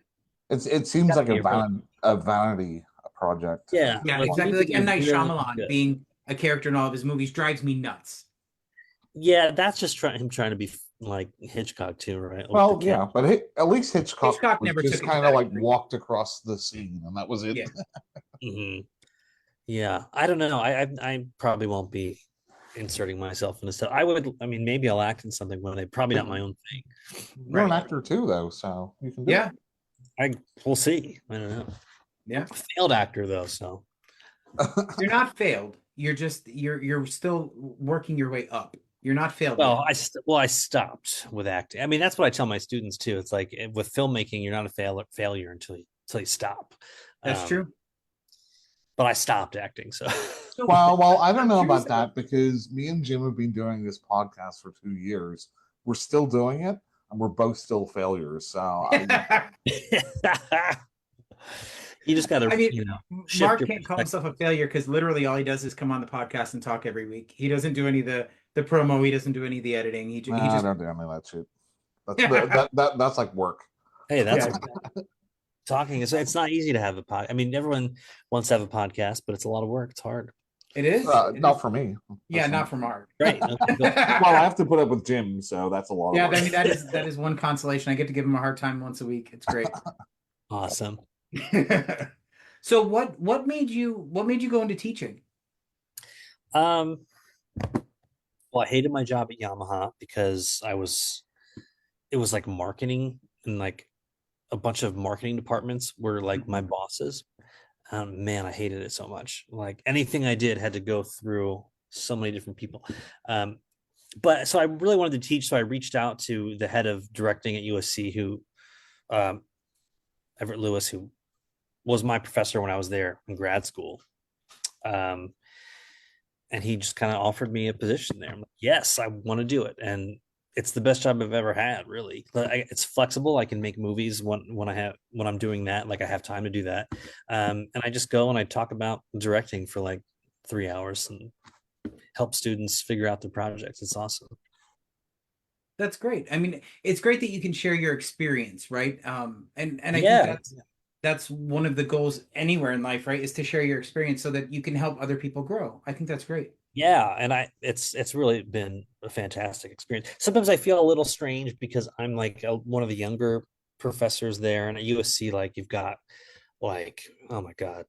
it seems gotta like be a real- a vanity project. yeah, Yeah, like you exactly. need to Like be M. Night really Shyamalan good. being a character in all of his movies drives me nuts. Yeah, that's just him trying to be like Hitchcock too, right? With the Well, cat. yeah, but at least Hitchcock Hitchcock was never just took it to kind of that like extreme. walked across the scene, and that was it. Yeah. Hmm. Yeah, I don't know. I probably won't be inserting myself into stuff. I would. I mean, maybe I'll act in something one day. Probably But not my own thing. you're an Right. actor too, though, so you can do Yeah. I we'll see. I don't know. Yeah. Failed actor though, so it. You're not failed. You're still working your way up. You're not failed yet. I stopped with acting. I mean, that's what I tell my students too. It's like with filmmaking, you're not a failure until you stop. That's Um, true. but I stopped acting, so So Well, I don't I'm know curious about that because me and Jim have been doing this podcast for 2 years. We're still doing it, and we're both still failures. So you just got to, I mean, shift Mark your can't call perspective. himself a failure because literally all he does is come on the podcast and talk every week. He doesn't do any of the promo. He doesn't do any of the editing. He I just don't do any of that shit. yeah. That's like work. Hey, that's Yeah. talking. It's not easy to have a pod. I mean, everyone wants to have a podcast, but it's a lot of work. It's hard. It is. It Not is. for me. Yeah, personally. not for Mark. Right. Okay, good. Well, I have to put up with Jim, so that's a lot Yeah, of work. I mean that is one consolation. I get to give him a hard time once a week. It's great. Awesome. So what made you go into teaching? Um, well, I hated my job at Yamaha because it was like marketing and like a bunch of marketing departments were like my bosses. Man, I hated it so much. Like anything I did had to go through so many different people. Um, but so I really wanted to teach. So I reached out to the head of directing at USC, um, Everett Lewis, who was my professor when I was there in grad school. Um, and he just kind of offered me a position there. I'm like, yes, I want to do it. And it's the best job I've ever had, really. It's flexible. I can make movies when I'm doing that. Like I have time to do that, and I just go and I talk about directing for like 3 hours and help students figure out their projects. It's awesome. That's great. I mean, it's great that you can share your experience, right? And I think Yeah, that's one of the goals anywhere in life, right? Is to share your experience so that you can help other people grow. I think that's great. yeah, and it's really been a fantastic experience. Sometimes I feel a little strange because I'm like one of the younger professors there, and at USC, like you've got like, oh my god,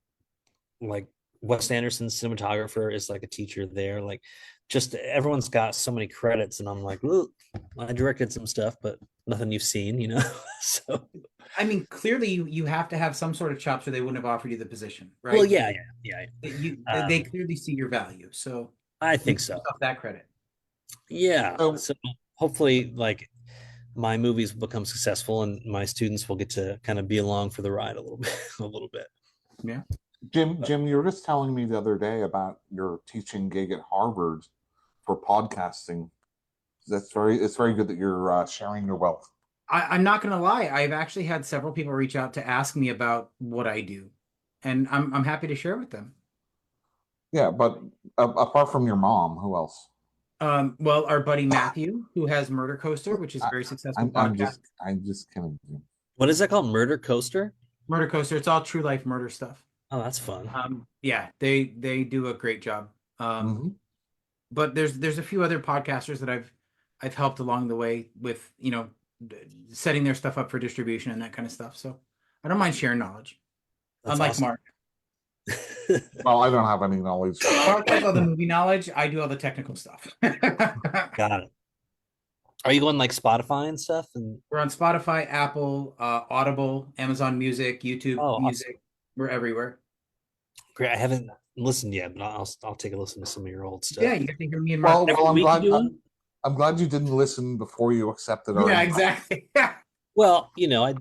like Wes Anderson, cinematographer, is like a teacher there. Like, just everyone's got so many credits, and I'm like, "Ooh, I directed some stuff, but nothing you've seen, you know." So, I mean, clearly you have to have some sort of chops or they wouldn't have offered you the position, well, right? yeah. They clearly see your value. So I you think give so. yourself that credit. Yeah. So, So hopefully, like my movies will become successful, and my students will get to kind of be along for the ride a little bit, a little bit. Yeah. Jim, you were just telling me the other day about your teaching gig at Harvard for podcasting. It's very good that you're sharing your wealth. I'm not gonna lie, I've actually had several people reach out to ask me about what I do, and I'm happy to share with them. Yeah, but apart from your mom, who else? Well, our buddy Matthew, who has Murder Coaster, which is a I, very successful podcast. I'm just kidding. What is that called? Murder Coaster? Murder Coaster, it's all true life murder stuff. Oh, that's fun. Yeah, they do a great job. Hmm. But there's a few other podcasters that I've helped along the way with, setting their stuff up for distribution and that kind of stuff. So I don't mind sharing knowledge. That's Unlike awesome. Mark. Well, I don't have any knowledge. Mark has all the movie knowledge. I do all the technical stuff. Got it. Are you going like Spotify and stuff? And We're on Spotify, Apple, Audible, Amazon Music, YouTube oh, Music. awesome. We're everywhere. Great. I haven't listened yet, but I'll take a listen to some of your old stuff. Yeah, you get to hear me and Mark. Well, Every week you do it? I'm glad you didn't listen before you accepted our Yeah, invite. exactly. Well, I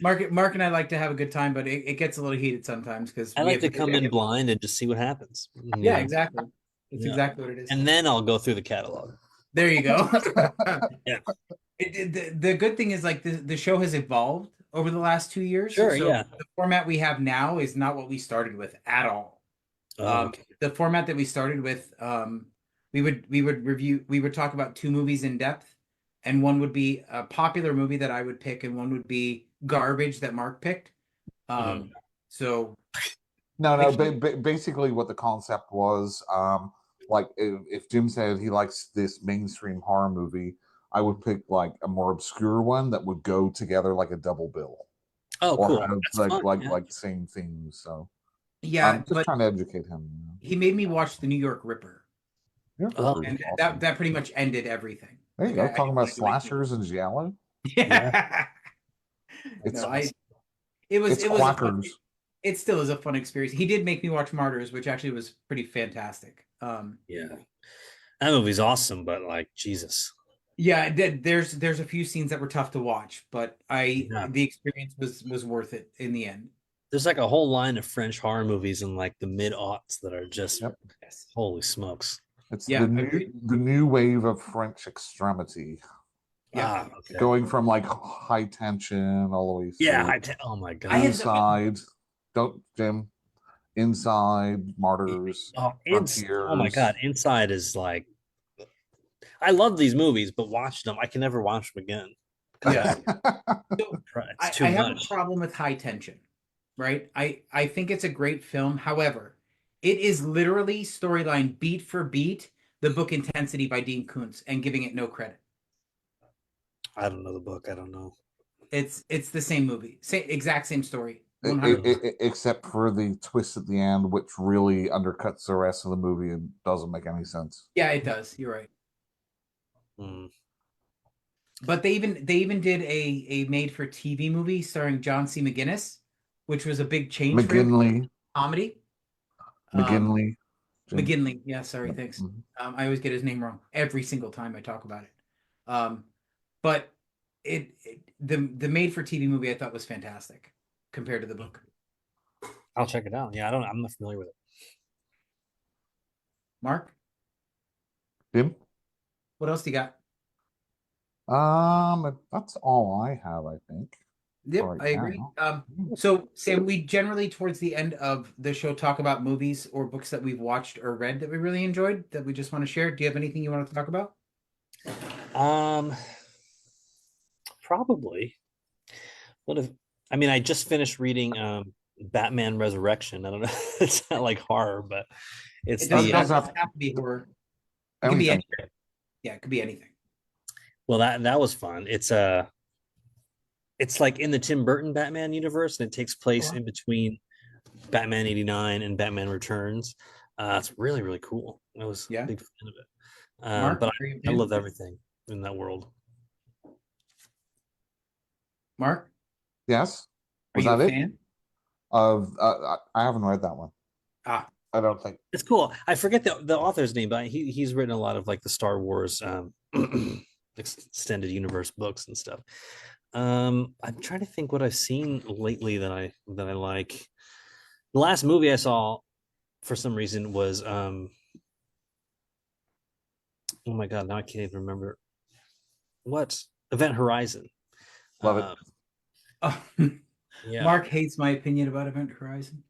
Mark and I like to have a good time, but it gets a little heated sometimes because I like to come in blind and just see what happens. Yeah, exactly. That's Yeah. exactly what it is. And then I'll go through the catalog. There you go. Yeah. The good thing is like the show has evolved over the last 2 years. Sure, So yeah. the format we have now is not what we started with at all. Oh, okay. The format that we started with, we would talk about two movies in depth, and one would be a popular movie that I would pick, and one would be garbage that Mark picked. So No. Basically, what the concept was, like if Jim said he likes this mainstream horror movie, I would pick like a more obscure one that would go together like a double bill, Oh, or cool. have That's fun, yeah. like same themes. So yeah, I'm just but trying to educate him. he made me watch The New York Ripper, Oh, and Awesome. that pretty much ended everything. There you Like, go, talking about didn't do anything. slashers and giallo. Yeah. It's No, awesome. it was It's a fun, quackers. it still is a fun experience. He did make me watch Martyrs, which actually was pretty fantastic. Yeah. That movie's awesome, but like Jesus. Yeah, there's a few scenes that were tough to watch, but Yeah. the experience was worth it in the end. There's like a whole line of French horror movies in like the mid-aughts that are just Yes. holy smokes. It's Yeah, the new wave of French extremity, Yeah. Okay. going from like high tension all the way through. Yeah, oh my god. I had Inside, don't Jim. Inside, Martyrs, oh Frontiers. my god, Inside is like I love these movies, but watching them, I can never watch them again. Yeah. It's too I have much. a problem with high tension, right? I think it's a great film. However, it is literally storyline beat for beat the book Intensity by Dean Koontz and giving it no credit. I don't know the book. I don't know. It's the same movie, exact same story. Except for the twist at the end, which really undercuts the rest of the movie and doesn't make any sense. Yeah, it does. You're right. Mm. But they even did a made for TV movie starring John C. McGinnis, which was a big change for him. Comedy. McGinley. McGinley. Yeah, sorry, thanks. Mm-hmm. I always get his name wrong every single time I talk about it. But the made for TV movie I thought was fantastic compared to the book. I'll check it out. Yeah, I'm not familiar with it. Mark, Jim? what else do you got? That's all I have, I think. Yep, right I agree. now. So Sam, we generally towards the end of the show talk about movies or books that we've watched or read that we really enjoyed that we just want to share. Do you have anything you want to talk about? Probably. I just finished reading Batman Resurrection. I don't know. It's not like horror, but It doesn't have to be horror. It can be anything. Yeah, it could be anything. Well, that was fun. It's like in the Tim Burton Batman universe, and it takes place in between Batman 89 and Batman Returns. It's really, really cool. I was a big fan of it. Mark, but I love everything in that world. Mark? Yes? Are you a fan? I haven't read that one. I don't think. It's cool. I forget the author's name, but he's written a lot of like the Star Wars extended universe books and stuff. I'm trying to think what I've seen lately that I like. The last movie I saw for some reason was oh my god, now I can't even remember what Event Horizon. Love it. Uh, Oh, yeah. Mark hates my opinion about Event Horizon.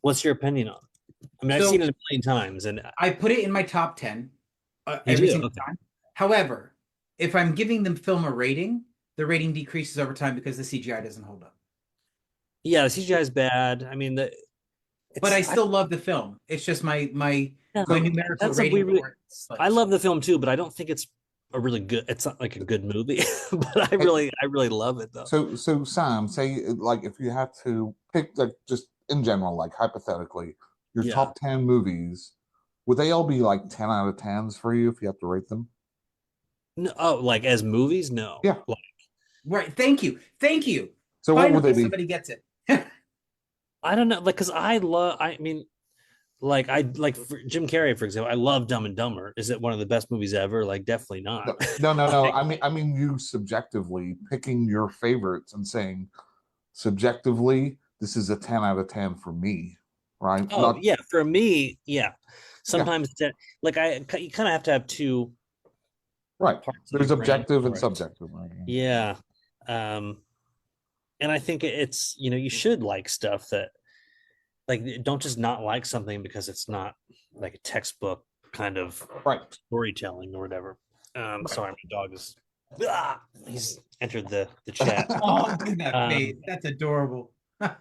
What's your opinion on it? I mean, I've seen So it a million times, and I put it in my top 10 you every do. single Okay. time. However, if I'm giving the film a rating, the rating decreases over time because the CGI doesn't hold up. Yeah, the CGI is bad. I mean, But I it's still love the film. It's just yeah, my So numerical that's a rating weird. for it is I slightly. love the film too, but I don't think it's a really good. It's not like a good movie, but hey, I really love it though. so Sam, say like if you had to pick like just in general, like hypothetically, your Yeah. top 10 movies, would they all be like 10 out of 10s for you if you have to rate them? No, oh, like as movies, no. Yeah. Like, Right. Thank you. Thank you. So what would Finally, they be? somebody gets it. I don't know, like, because I love. I mean, like I like for Jim Carrey, for example. I love Dumb and Dumber. Is it one of the best movies ever? Like, definitely not. No. Like, I mean, you subjectively picking your favorites and saying subjectively, this is a 10 out of 10 for me, right? oh Not yeah, for me, yeah. yeah, Sometimes like you kind of have to have two right. parts of There's your brain objective and for it. subjective, right? Yeah. Um, and I think it's you should like stuff that like don't just not like something because it's not like a textbook kind of Right. storytelling or whatever. Right. Sorry, my dog is he's entered the chat. Oh, look at that Um, face. That's adorable.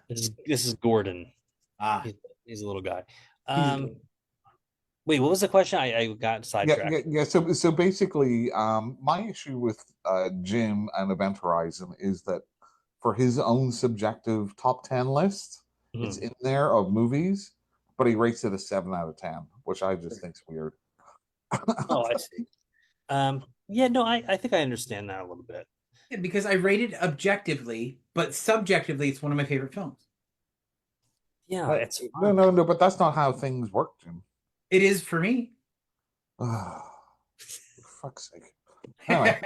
this is Gordon. Ah, He's a little guy. he's Um, adorable. wait, what was the question? I got Yeah. sidetracked. So basically, my issue with Jim and Event Horizon is that for his own subjective top 10 list, it's Mhm. in there of movies, but he rates it a 7 out of 10, which I just think's weird. Oh, I see. Yeah, no, I think I understand that a little bit. Yeah, because I rate it objectively, but subjectively, it's one of my favorite films. Yeah, Uh, it's no, fun. no, no, but that's not how things work, Jim. It is for me. For fuck's sake. Anyway,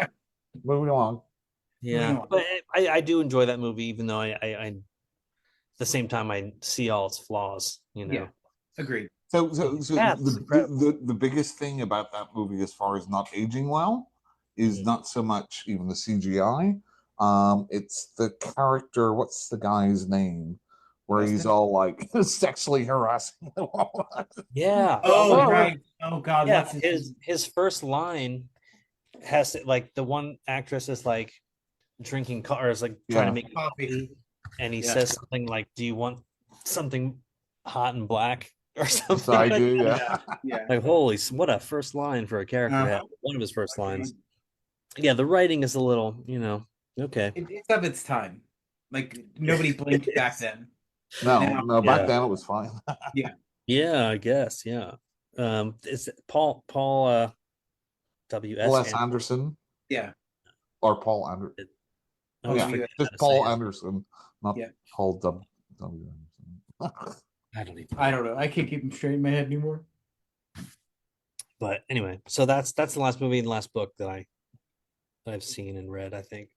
moving along. Moving Yeah, on. but I do enjoy that movie, even though I at the same time I see all its flaws. Yeah, agreed. So Yeah, it's incredible. the biggest thing about that movie, as far as not aging well, is Mhm. not so much even the CGI. It's the character. What's the guy's name? Where he's Dustin? all like sexually harassing the woman. Yeah. Oh, Well, right. Oh God, yeah. what's his His first line has to, like the one actress is like drinking or is like trying to Yeah, make coffee? coffee, and he Yeah. says something like, "Do you want something hot and black?" or so something I like do. that. Yeah. Yeah, yeah. Like, holy, what a first line for a character to have. One of his first lines. Yeah, the writing is a little, okay. It's of its time. Like nobody blinked back It's- then. No, Now, no. Back yeah. then it was fine. yeah. Yeah, I guess. Yeah. It's Paul W.S. Wes Anderson. Anderson Yeah. or Paul Anderson. I Oh, always Yeah, you. forget how just to say Paul his. Anderson, not Yeah. Paul W. Anderson. I don't even I know. don't know. I can't keep them straight in my head anymore. But anyway, so that's the last movie and the last book that I've seen and read, I think.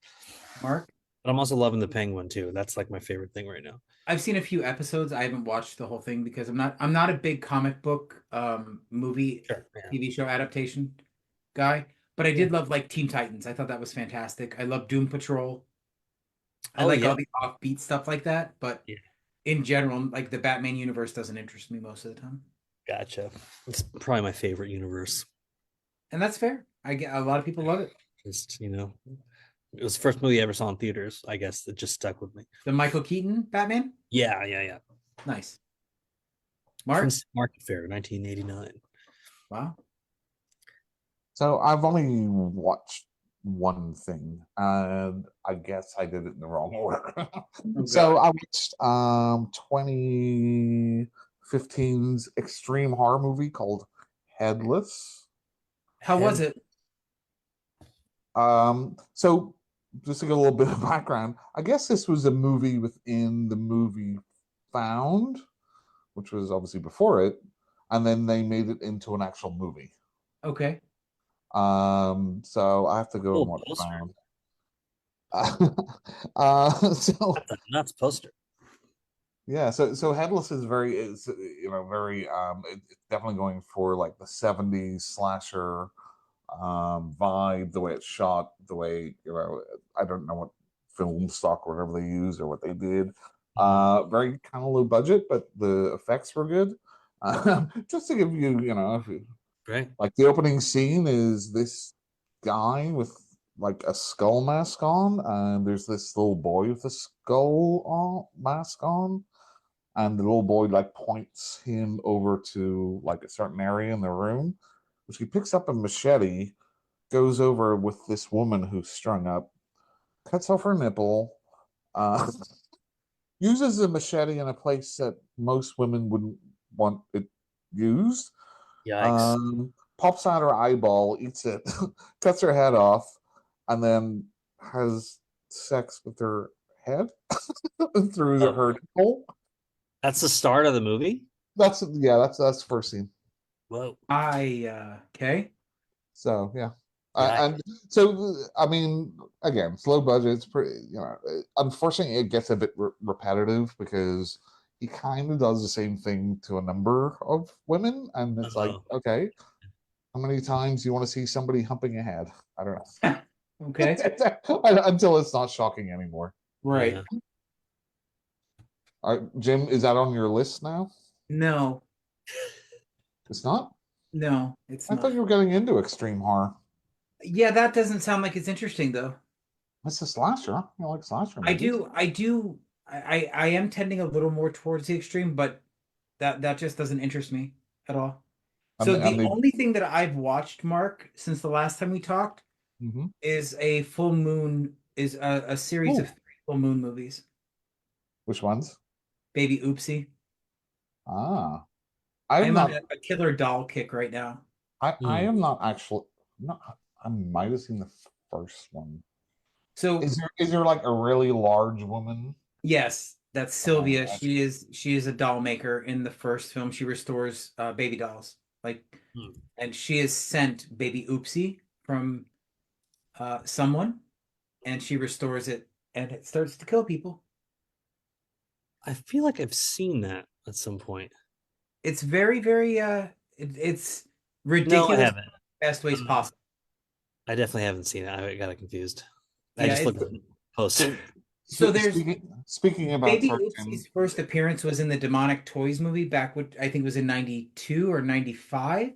Mark, But I'm also loving the Penguin too. That's like my favorite thing right now. I've seen a few episodes. I haven't watched the whole thing because I'm not a big comic book movie Sure. Yeah. TV show adaptation guy, but I Yeah. did love like Teen Titans. I thought that was fantastic. I love Doom Patrol. I Oh like yeah. all the offbeat stuff like that, but Yeah. in general, like the Batman universe doesn't interest me most of the time. Gotcha. It's probably my favorite universe. And that's fair. I get a lot of people love it. Just, it was the first movie I ever saw in theaters. I guess that just stuck with me. The Michael Keaton Batman? Yeah. Nice. Mark? Prince Market Fair, 1989. Wow. So I've only watched one thing, and I guess I did it in the wrong order. So I watched 2015's extreme horror movie called Headless. How was it? So just to get a little bit of background, I guess this was a movie within the movie Found, which was obviously before it, and then they made it into an actual movie. Okay. So I have to go and Oh, watch poster. Found. So That's a nuts poster. Yeah, so Headless is very it's definitely going for like the 70s slasher vibe, the way it's shot, the way, I don't know what film stock or whatever they used or what they did. Very kind of low budget, but the effects were good. Just to give you, if you, Right. like the opening scene is this guy with like a skull mask on, and there's this little boy with a skull mask on, and the little boy like points him over to like a certain area in the room, which he picks up a machete, goes over with this woman who's strung up, cuts off her nipple, uh, uses the machete in a place that most women wouldn't want it used, Yikes. pops out her eyeball, eats it, cuts her head off, and then has sex with her head through Oh, her nipple. that's the start of the movie. That's the first scene. Whoa. Okay. So yeah, Yeah. and so I mean, again, it's low budget. It's pretty, unfortunately, it gets a bit repetitive because he kind of does the same thing to a number of women, and it's like, Oh, okay, how many times do you want to see somebody humping a head? I don't Okay. know. Until it's not shocking anymore. Right. yeah. All right, Jim, is that on your list now? No, It's not. no, it's I thought not. you were getting into extreme horror. Yeah, that doesn't sound like it's interesting though. It's a slasher. You like slasher I movies? do, I do, I am tending a little more towards the extreme, but that just doesn't interest me at all. And So and the they. only thing that I've watched, Mark, since the last time we talked, Mhm. is a full moon, is a series of Oh, three full moon movies. which ones? Baby Oopsie. Ah, I I am am on not. a killer doll kick right now. I Hmm. am not actually. Not. I might have seen the first one. So Is there like a really large woman? yes, that's Sylvia. She is a doll maker in the first film. She restores baby dolls. Like, Hmm. and she has sent baby Oopsie from someone, and she restores it, and it starts to kill people. I feel like I've seen that at some point. It's very, very it's No, I ridiculous in haven't. the best ways Um, possible. I definitely haven't seen it. I got it confused. I Yeah, just it's looked at the poster. so there's Speaking about Baby cartoon, Oopsie's first appearance was in the Demonic Toys movie back, what I think was in 92 or 95,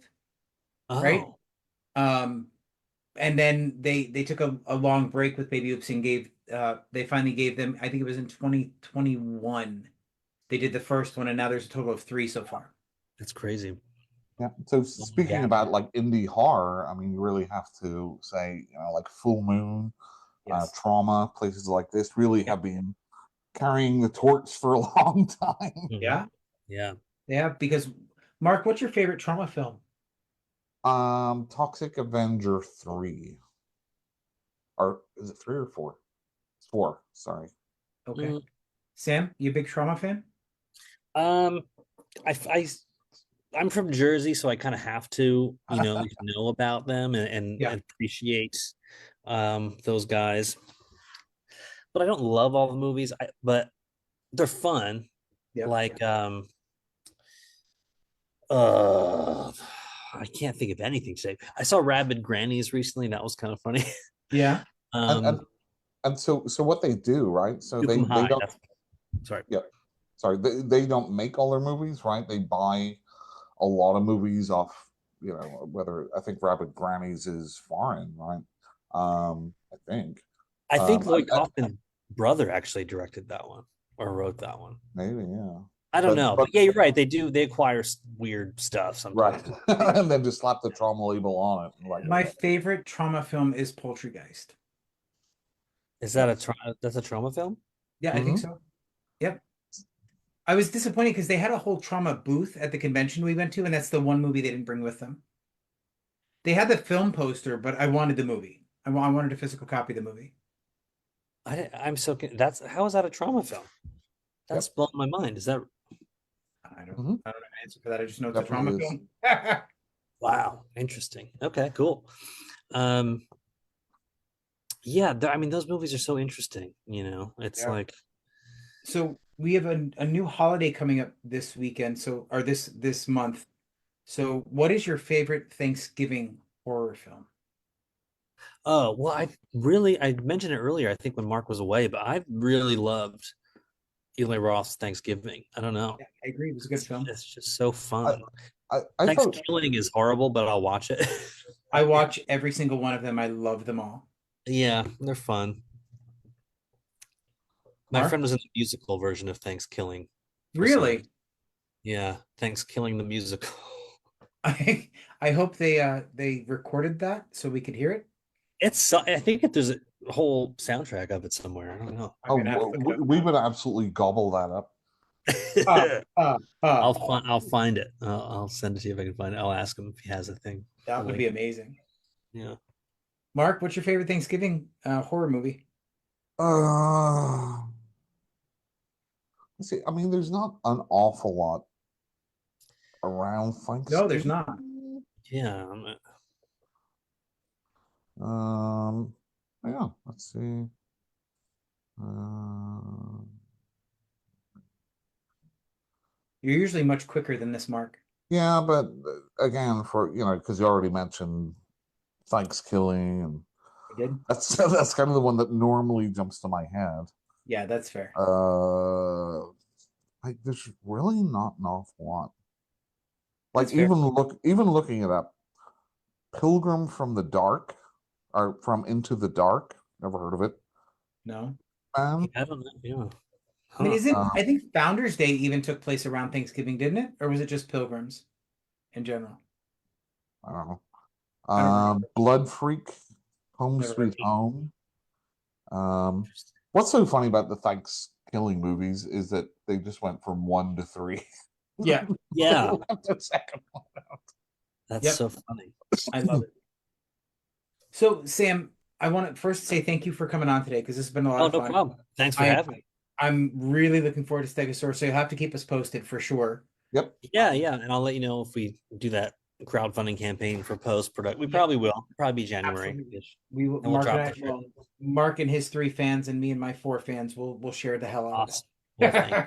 right? Oh, Um, and then they took a long break with Baby Oopsie and gave they finally gave them, I think it was in 2021. They did the first one, and now there's a total of three so far. that's crazy. yeah. So Oh, speaking yeah. about like indie horror, I mean, you really have to say, like Full Moon, Yes. Trauma, places like this really Yeah. have been carrying the torch for a long time. Mhm. Yeah. Yeah. Yeah. Because Mark, what's your favorite trauma film? Toxic Avenger 3. Or is it 3 or 4? It's 4, sorry. Okay. Mm, Sam, you a big trauma fan? Um, I I'm from Jersey, so I kind of have to, at least know about them Yeah. and appreciate those guys. But I don't love all the movies. But they're fun. Yep. Like uh I can't think of anything to say. I saw Rabid Grannies recently. That was kind of funny. Yeah. and and um and so what they do, right? So Too they High. don't. That's sorry. Yeah, sorry, they don't make all their movies, right? They buy a lot of movies off, whether I think Rabbit Grannies is foreign, right? I think. I think And, Lloyd Kaufman's brother actually directed that one or wrote that one. maybe, yeah. I don't But know, but yeah, you're right. They acquire weird stuff right. sometimes. And then just slap the trauma label on it. Like, My favorite trauma film is Poltergeist. Is that yes. that's a trauma film? Yeah, I think Hmm. so. Yep. I was disappointed because they had a whole trauma booth at the convention we went to, and that's the one movie they didn't bring with them. They had the film poster, but I wanted the movie. I wanted a physical copy of the movie. I'm so that's how is that a trauma film? That's Yep. blown my mind. Is that I don't Hmm. I don't have an answer for that. I just know it's a trauma Definitely is. film. wow? Interesting. Okay, cool. Um, yeah, I mean those movies are so interesting. It's Yeah. like So we have a new holiday coming up this weekend, or this month. So what is your favorite Thanksgiving horror film? Oh, well, I mentioned it earlier, I think when Mark was away, but I really loved Eli Roth's Thanksgiving. I don't know. Yeah, I agree. It was a good film. It's just so I, fun. I thought, Thanksgiving is horrible, but I'll watch it. I watch every single one of them. I love them all. Yeah, they're fun. My Mark? friend was in the musical version of Thanksgiving for some reason. Really? Yeah, Thanksgiving the musical. I hope they recorded that so we could hear it. I think there's a whole soundtrack of it somewhere. I don't know. I'm gonna have to look it up we now. would absolutely gobble that up. Uh, uh, I'll find it. I'll send it to you if I can find it. I'll ask him if he has a thing. that A would link. be amazing. Yeah. Mark, what's your favorite Thanksgiving horror movie? Uh, let's see. I mean, there's not an awful lot around No, there's Thanksgiving. not. Yeah. Um, yeah. Let's see. Uh, You're usually much quicker than this, Mark. yeah, but again, for because you already mentioned Thanksgiving, and I did? that's kind of the one that normally jumps to my head. Yeah, that's fair. Like there's really not an awful lot. Like That's fair. even looking it up, Pilgrim from the Dark, or from Into the Dark. Never heard of it, No. man. I don't know. Yeah. I mean, Huh. I think Founders Day even took place around Thanksgiving, didn't it? Or was it just Pilgrims in general? I don't know. I don't remember. Blood Freak, Home Never heard Sweet of it. Home. What's so funny about the Thanksgiving movies is that they just went from one to three. Yeah. Yeah. The second one. That's Yep. so funny. I love it. So, Sam, I want to first say thank you for coming on today because this has been a lot Oh, of no fun. problem. Thanks for I, having me. I'm really looking forward to Stegosaurus, so you'll have to keep us posted for sure. Yep. Yeah, yeah. And I'll let you know if we do that crowdfunding campaign for post-production. We probably will. Probably be Absolutely. January-ish. We will, And we'll Mark and drop I, the trailer. well, Mark and his 3 fans and me and my 4 fans will share the hell out Awesome. Well, thank you. of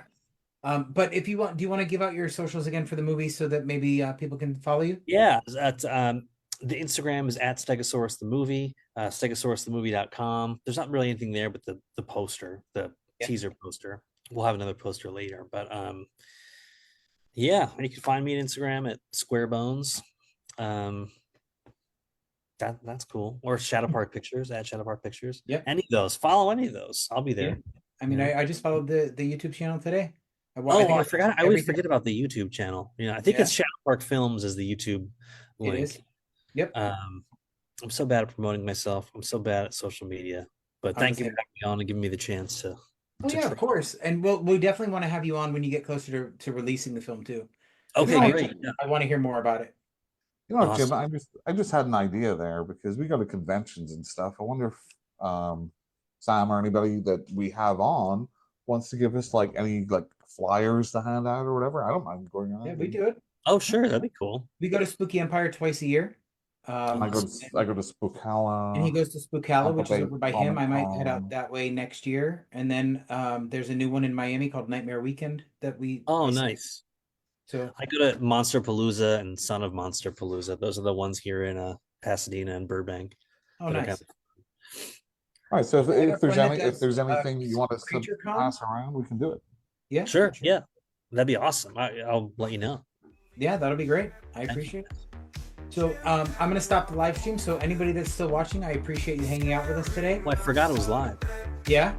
it. But if you want, do you want to give out your socials again for the movie so that maybe people can follow you? Yeah, that's the Instagram is at Stegosaurus the movie, stegosaurusthemovie.com. There's not really anything there but the poster, the Yeah. teaser poster. We'll have another poster later, but yeah, you can find me on Instagram at Square Bones. That's cool. Or Shadow Park Pictures at Shadow Park Pictures. Yep. Any of those. Follow any of those. I'll be there. Yeah. I mean, Yeah. I just followed the YouTube channel today. I forgot. I always everything. forget about the YouTube channel. I think it's Shadow Park Films is the YouTube It link. is. Yep. I'm so bad at promoting myself. I'm so bad at social media. But I'm thank the you for same. having me on and giving me the chance to. Oh to yeah, try. of course. And we definitely want to have you on when you get closer to releasing the film too. Okay, No, great. Yeah. I want to hear more about it. Jim, Awesome. I just had an idea there because we go to conventions and stuff. I wonder if Sam or anybody that we have on wants to give us like any like flyers to hand out or whatever. I don't mind going on. Yeah, we do it. Oh, sure. That'd be cool. We go to Spooky Empire twice a year. I go to Spookala. And he goes to Spookala, which is Tampa over by Bay him. I might head Comic-Con. out that way next year. And then there's a new one in Miami called Nightmare Weekend that we. Oh, I see. nice. So I go to Monster Palooza and Son of Monster Palooza. Those are the ones here in Pasadena and Burbank. oh, that are nice. All right, so I have a if there's friend that if does, there's anything you want us to Creature Con. pass around, we can do it. Yeah, Sure. Yeah. That'd be awesome. I'll let you know. Yeah, that'll be great. I appreciate it. So I'm going to stop the live stream. So anybody that's still watching, I appreciate you hanging out with us today. Well, I forgot it was live. Yeah.